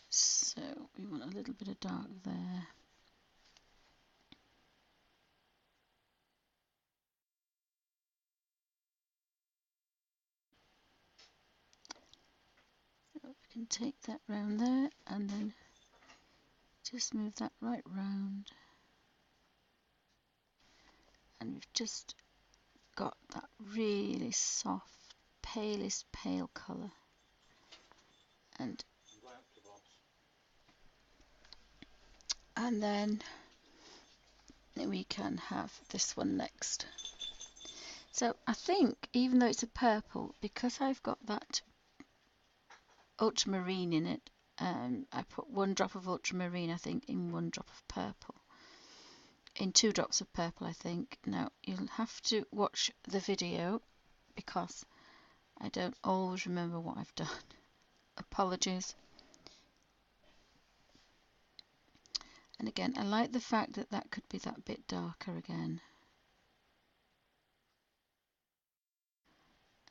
So we want a little bit of dark there. So we can take that round there and then just move that right round. And we've just got that really soft, palest pale colour. And then we can have this one next. So I think, even though it's a purple, because I've got that ultramarine in it, I put 1 drop of ultramarine, I think, in 1 drop of purple. In 2 drops of purple, I think. Now, you'll have to watch the video because I don't always remember what I've done. Apologies. And again, I like the fact that that could be that bit darker again.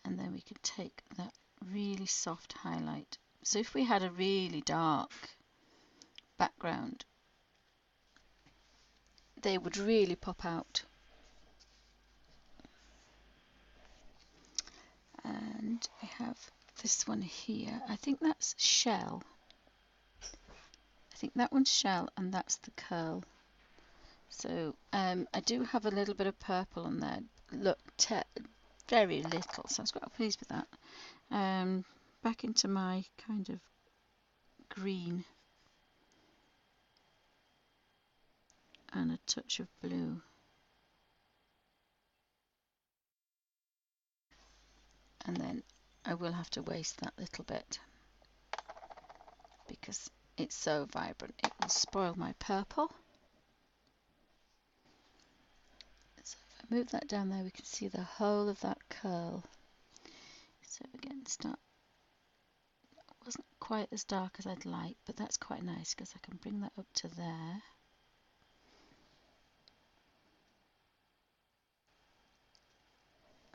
And then we could take that really soft highlight. So if we had a really dark background, they would really pop out. And we have this one here. I think that's shell. I think that one's shell and that's the curl. So I do have a little bit of purple on there. Look, very little, so I was quite pleased with that. Back into my kind of green and a touch of blue. And then I will have to waste that little bit because it's so vibrant. It will spoil my purple. So if I move that down there, we can see the whole of that curl. So again, wasn't quite as dark as I'd like, but that's quite nice because I can bring that up to there.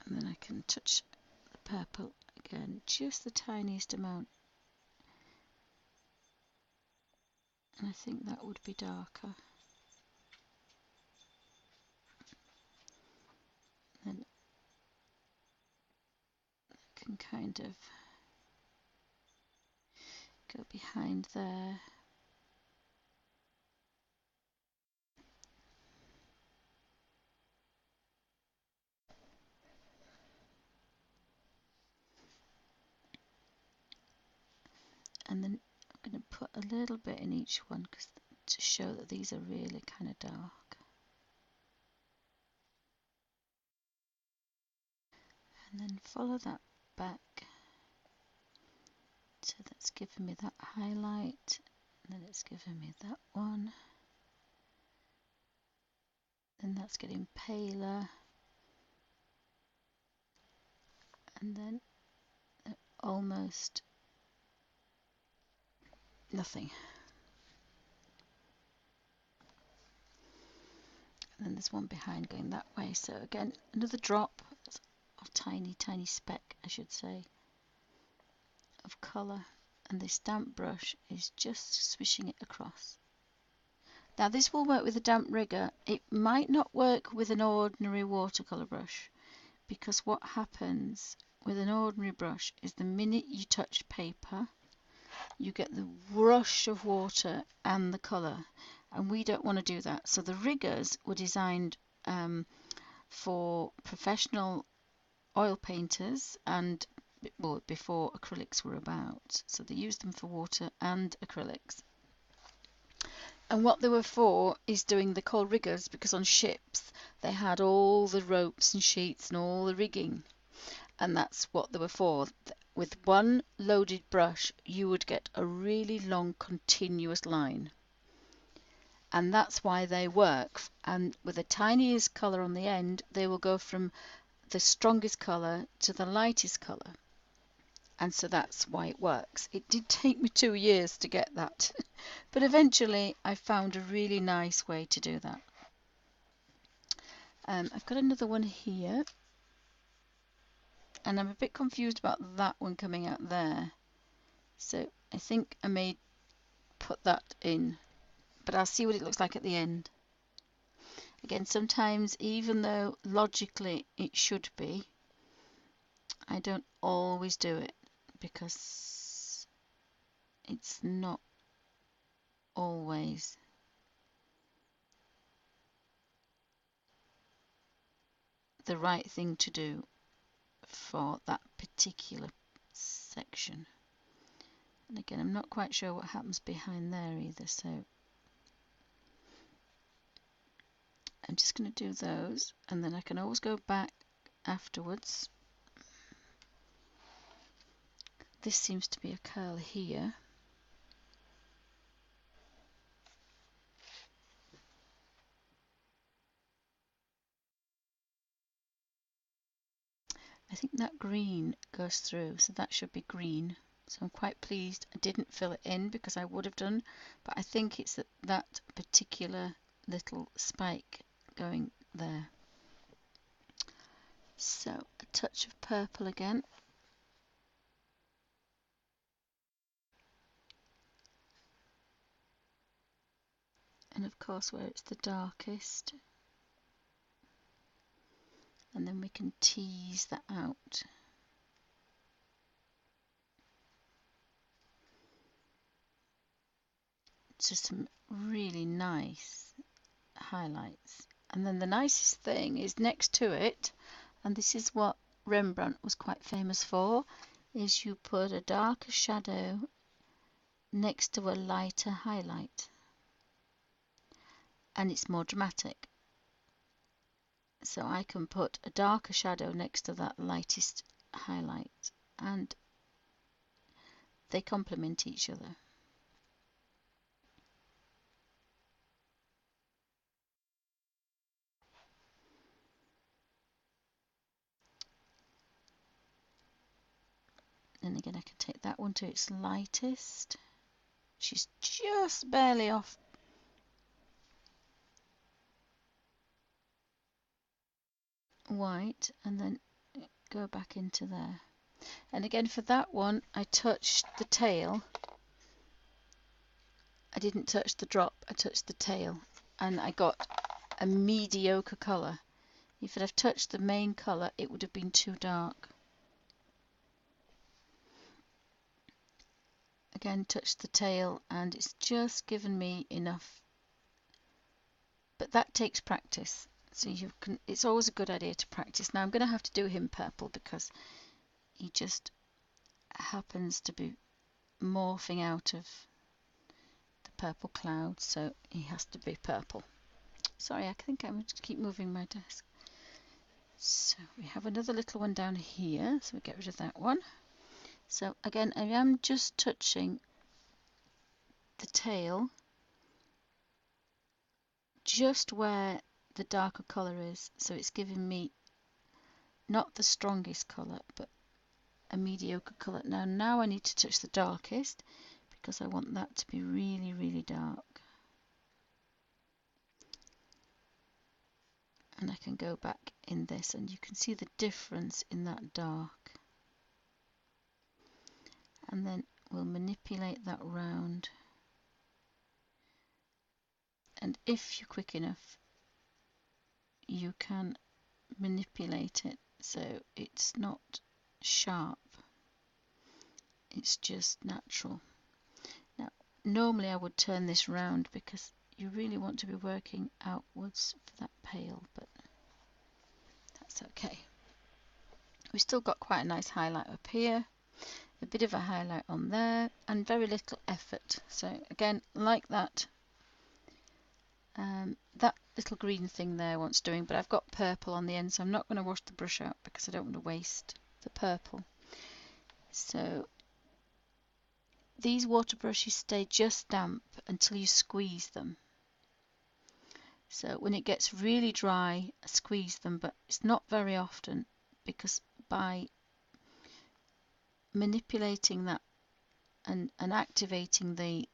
And then I can touch the purple again, just the tiniest amount. And I think that would be darker. Then I can kind of go behind there. And then I'm going to put a little bit in each one to show that these are really kind of dark. And then follow that back. So that's giving me that highlight. And then it's giving me that one. Then that's getting paler. And then almost nothing. And then there's one behind going that way. So again, another drop of tiny, tiny speck, I should say, of colour. And this damp brush is just swishing it across. Now this will work with a damp rigger. It might not work with an ordinary watercolour brush, because what happens with an ordinary brush is the minute you touch paper, you get the rush of water and the colour, and we don't want to do that. So the riggers were designed for professional oil painters and before acrylics were about. So they used them for water and acrylics. And what they were for is doing, they call riggers because on ships they had all the ropes and sheets and all the rigging, and that's what they were for. With one loaded brush you would get a really long continuous line, and that's why they work. And with the tiniest colour on the end, they will go from the strongest colour to the lightest colour, and so that's why it works. It did take me 2 years to get that but eventually I found a really nice way to do that. I've got another one here, and I'm a bit confused about that one coming out there. So I think I may put that in, but I'll see what it looks like at the end. Again, sometimes even though logically it should be, I don't always do it because it's not always the right thing to do for that particular section. And again, I'm not quite sure what happens behind there either, so I'm just going to do those, and then I can always go back afterwards. This seems to be a curl here. I think that green goes through, so that should be green. So I'm quite pleased I didn't fill it in because I would have done, but I think it's that particular little spike going there. So a touch of purple again. And of course where it's the darkest. And then we can tease that out. Just some really nice highlights. And then the nicest thing is next to it, and this is what Rembrandt was quite famous for, is you put a darker shadow next to a lighter highlight, and it's more dramatic. So I can put a darker shadow next to that lightest highlight, and they complement each other. And again, I can take that one to its lightest. She's just barely off. White, and then go back into there. And again, for that one, I touched the tail. I didn't touch the drop, I touched the tail, and I got a mediocre colour. If I'd have touched the main colour, it would have been too dark. Again, touched the tail, and it's just given me enough. But that takes practice. So it's always a good idea to practice. Now I'm going to have to do him purple because he just happens to be morphing out of the purple cloud, so he has to be purple. Sorry, I think I'm going to keep moving my desk. So we have another little one down here, so we get rid of that one. So again, I am just touching the tail just where the darker colour is, so it's giving me not the strongest colour but a mediocre colour. Now I need to touch the darkest because I want that to be really, really dark. And I can go back in this and you can see the difference in that dark. And then we'll manipulate that round. And if you're quick enough, you can manipulate it so it's not sharp, it's just natural. Now, normally I would turn this round because you really want to be working outwards for that pale, but that's okay. We've still got quite a nice highlight up here, a bit of a highlight on there, and very little effort. So again, like that. That little green thing there wants doing, but I've got purple on the end, so I'm not going to wash the brush out because I don't want to waste the purple. So these water brushes stay just damp until you squeeze them. So when it gets really dry, I squeeze them, but it's not very often because by manipulating that and activating the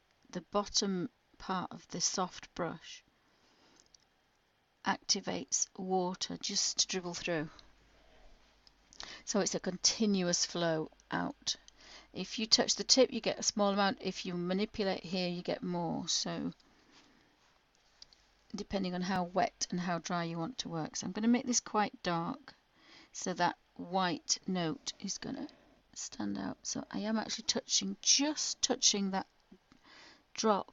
bottom part of the soft brush, activates water just to dribble through. So it's a continuous flow out. If you touch the tip, you get a small amount. If you manipulate here, you get more. So depending on how wet and how dry you want to work. So I'm going to make this quite dark so that white note is going to stand out. So I am actually just touching that drop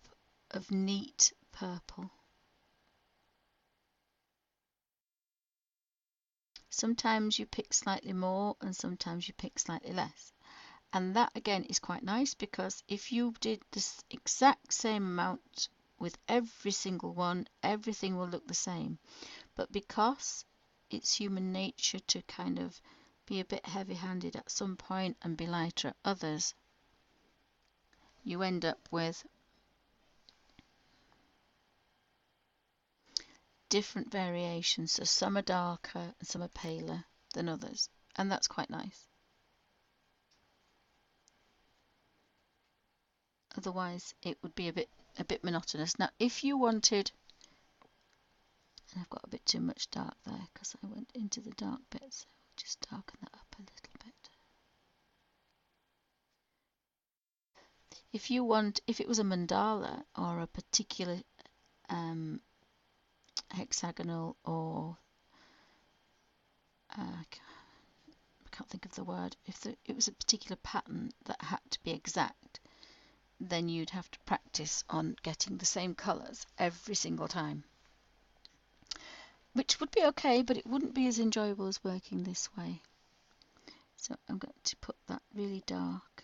of neat purple. Sometimes you pick slightly more and sometimes you pick slightly less. And that again is quite nice, because if you did this exact same amount with every single one, everything will look the same. But because it's human nature to kind of be a bit heavy-handed at some point and be lighter at others, you end up with different variations. So some are darker and some are paler than others, and that's quite nice. Otherwise it would be a bit monotonous. Now if you wanted, and I've got a bit too much dark there because I went into the dark bit, so I'll just darken that up a little bit. If it was a mandala or a particular hexagonal, or I can't think of the word, if it was a particular pattern that had to be exact, then you'd have to practice on getting the same colours every single time, which would be okay, but it wouldn't be as enjoyable as working this way. So I'm going to put that really dark.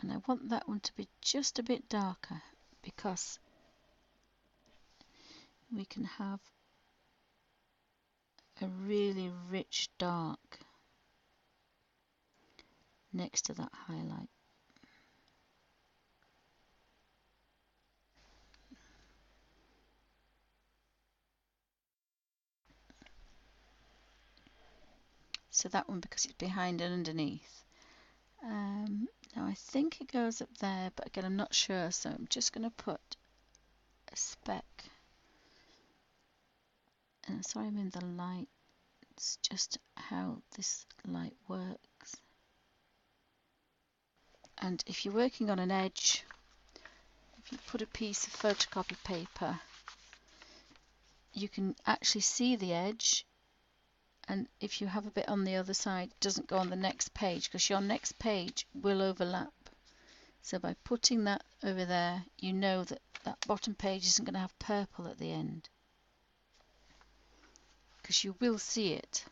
And I want that one to be just a bit darker, because we can have a really rich dark next to that highlight. So that one, because it's behind and underneath. Now I think it goes up there, but again I'm not sure, so I'm just going to put a speck. And I'm sorry I'm in the light, it's just how this light works. And if you're working on an edge, if you put a piece of photocopy paper, you can actually see the edge, and if you have a bit on the other side, it doesn't go on the next page, because your next page will overlap. So by putting that over there, you know that that bottom page isn't going to have purple at the end, because you will see it.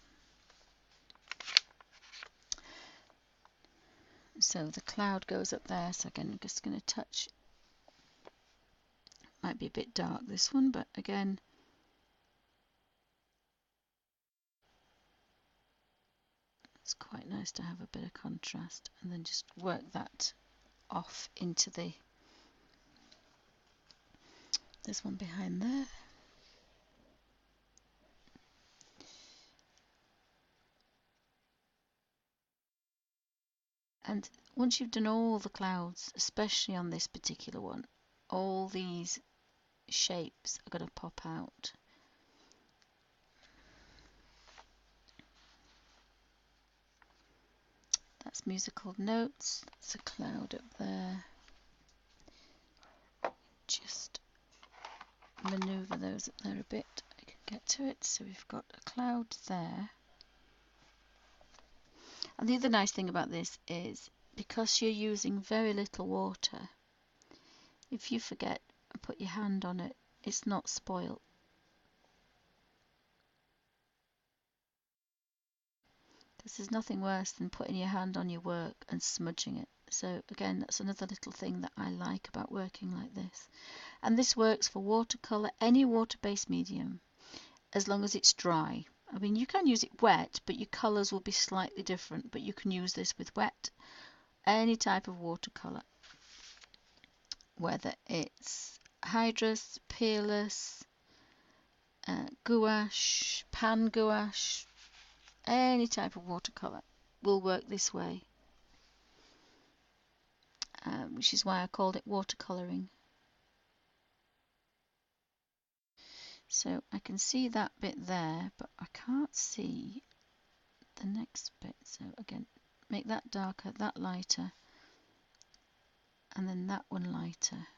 So the cloud goes up there, so again I'm just going to touch. Might be a bit dark, this one, but again it's quite nice to have a bit of contrast, and then just work that off into there's one behind there. And once you've done all the clouds, especially on this particular one, all these shapes are going to pop out. That's musical notes. That's a cloud up there. Just maneuver those up there a bit. I can get to it. So we've got a cloud there. And the other nice thing about this is, because you're using very little water, if you forget and put your hand on it, it's not spoilt. Because there's nothing worse than putting your hand on your work and smudging it. So again, that's another little thing that I like about working like this. And this works for watercolour, any water-based medium, as long as it's dry. I mean, you can use it wet, but your colours will be slightly different. But you can use this with wet, any type of watercolour, whether it's Hydrus, Peerless, gouache, pan gouache, any type of watercolour will work this way. which is why I called it watercolouring. So I can see that bit there, but I can't see the next bit. So again, make that darker, that lighter, and then that one lighter.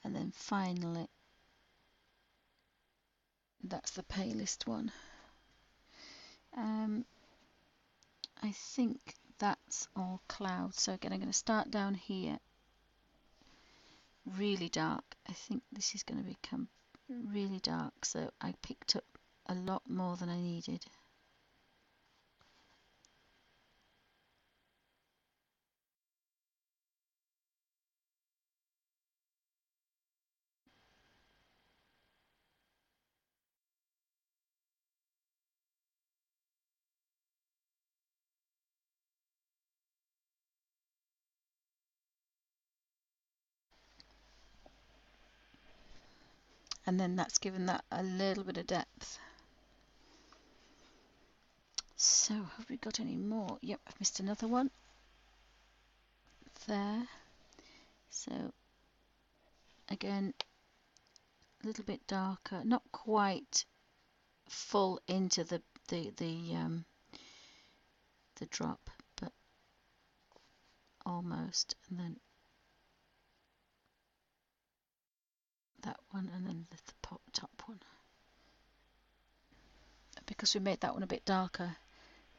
And then finally, that's the palest one. I think that's all clouds. So again, I'm going to start down here, really dark. I think this is going to become really dark. So I picked up a lot more than I needed. And then that's given that a little bit of depth. So have we got any more? Yep, I've missed another one there. So again, a little bit darker, not quite full into the drop, but almost. And then that one, and then the top one. Because we made that one a bit darker,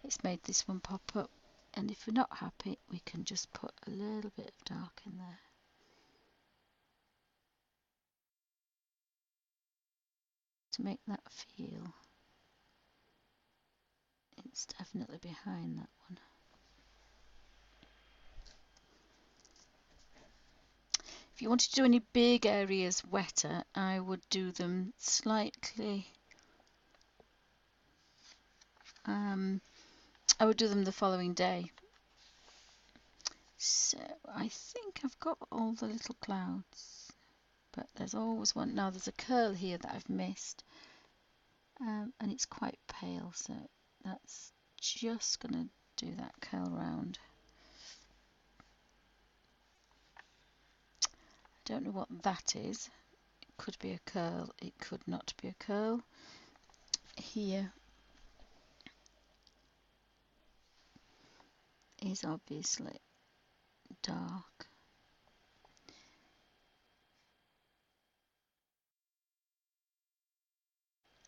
it's made this one pop up. And if we're not happy, we can just put a little bit of dark in there. To make that feel. It's definitely behind that one. If you wanted to do any big areas wetter, I would do them slightly. I would do them the following day. So I think I've got all the little clouds, but there's always one. Now there's a curl here that I've missed, and it's quite pale, so that's just going to do that curl round. I don't know what that is. It could be a curl, it could not be a curl. Here is obviously dark.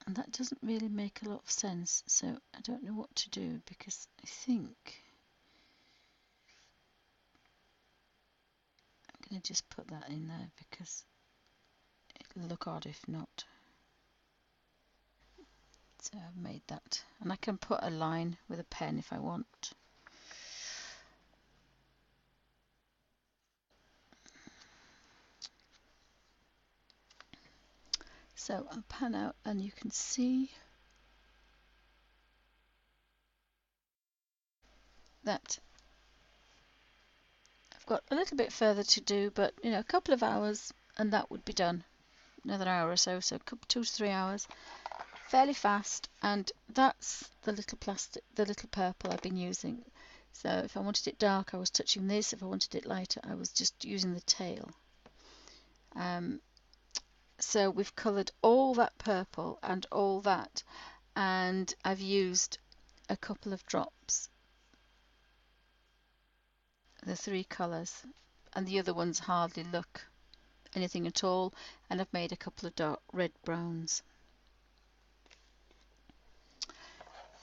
And that doesn't really make a lot of sense, so I don't know what to do, because I think I'm going to just put that in there because it'll look odd if not. So I've made that, and I can put a line with a pen if I want. So I'll pan out and you can see that I've got a little bit further to do, but you know, a couple of hours and that would be done. Another hour or so, so 2 to 3 hours, fairly fast. And that's the little plastic, the little purple I've been using. So if I wanted it dark, I was touching this. If I wanted it lighter, I was just using the tail. So we've coloured all that purple and all that, and I've used a couple of drops, the 3 colours, and the other ones hardly look anything at all, and I've made a couple of dark red browns.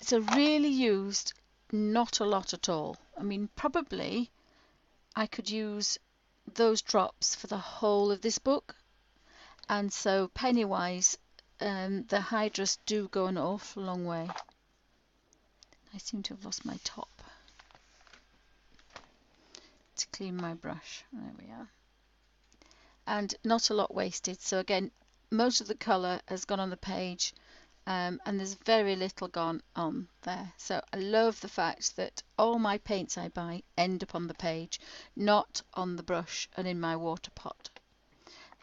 So really used not a lot at all. I mean, probably I could use those drops for the whole of this book, and so penny-wise, the Hydrus do go an awful long way. I seem to have lost my top to clean my brush. There we are. And not a lot wasted. So again, most of the colour has gone on the page, and there's very little gone on there. So I love the fact that all my paints I buy end up on the page, not on the brush and in my water pot.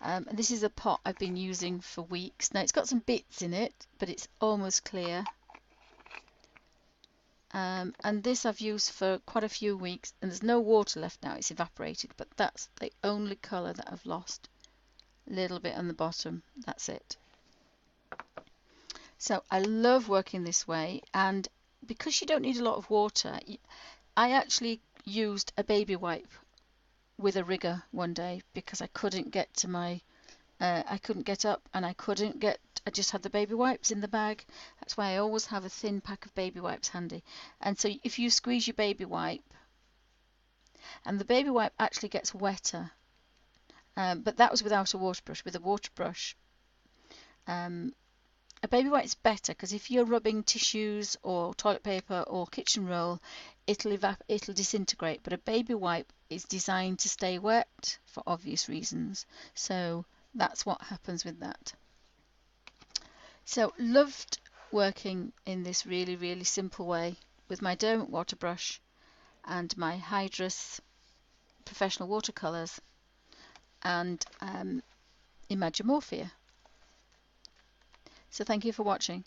And this is a pot I've been using for weeks. Now it's got some bits in it, but it's almost clear. And this I've used for quite a few weeks, and there's no water left now, it's evaporated, but that's the only colour that I've lost. A little bit on the bottom, that's it. So I love working this way, and because you don't need a lot of water, I actually used a baby wipe with a rigger one day because I couldn't get to my I couldn't get up, and I just had the baby wipes in the bag. That's why I always have a thin pack of baby wipes handy. And so if you squeeze your baby wipe, and the baby wipe actually gets wetter, but that was without a water brush. With a water brush, a baby wipe is better because if you're rubbing tissues or toilet paper or kitchen roll, it'll disintegrate. But a baby wipe is designed to stay wet for obvious reasons. So that's what happens with that. So loved working in this really, really simple way with my Derwent water brush and my Hydrus professional watercolours and imagimorphia. So thank you for watching.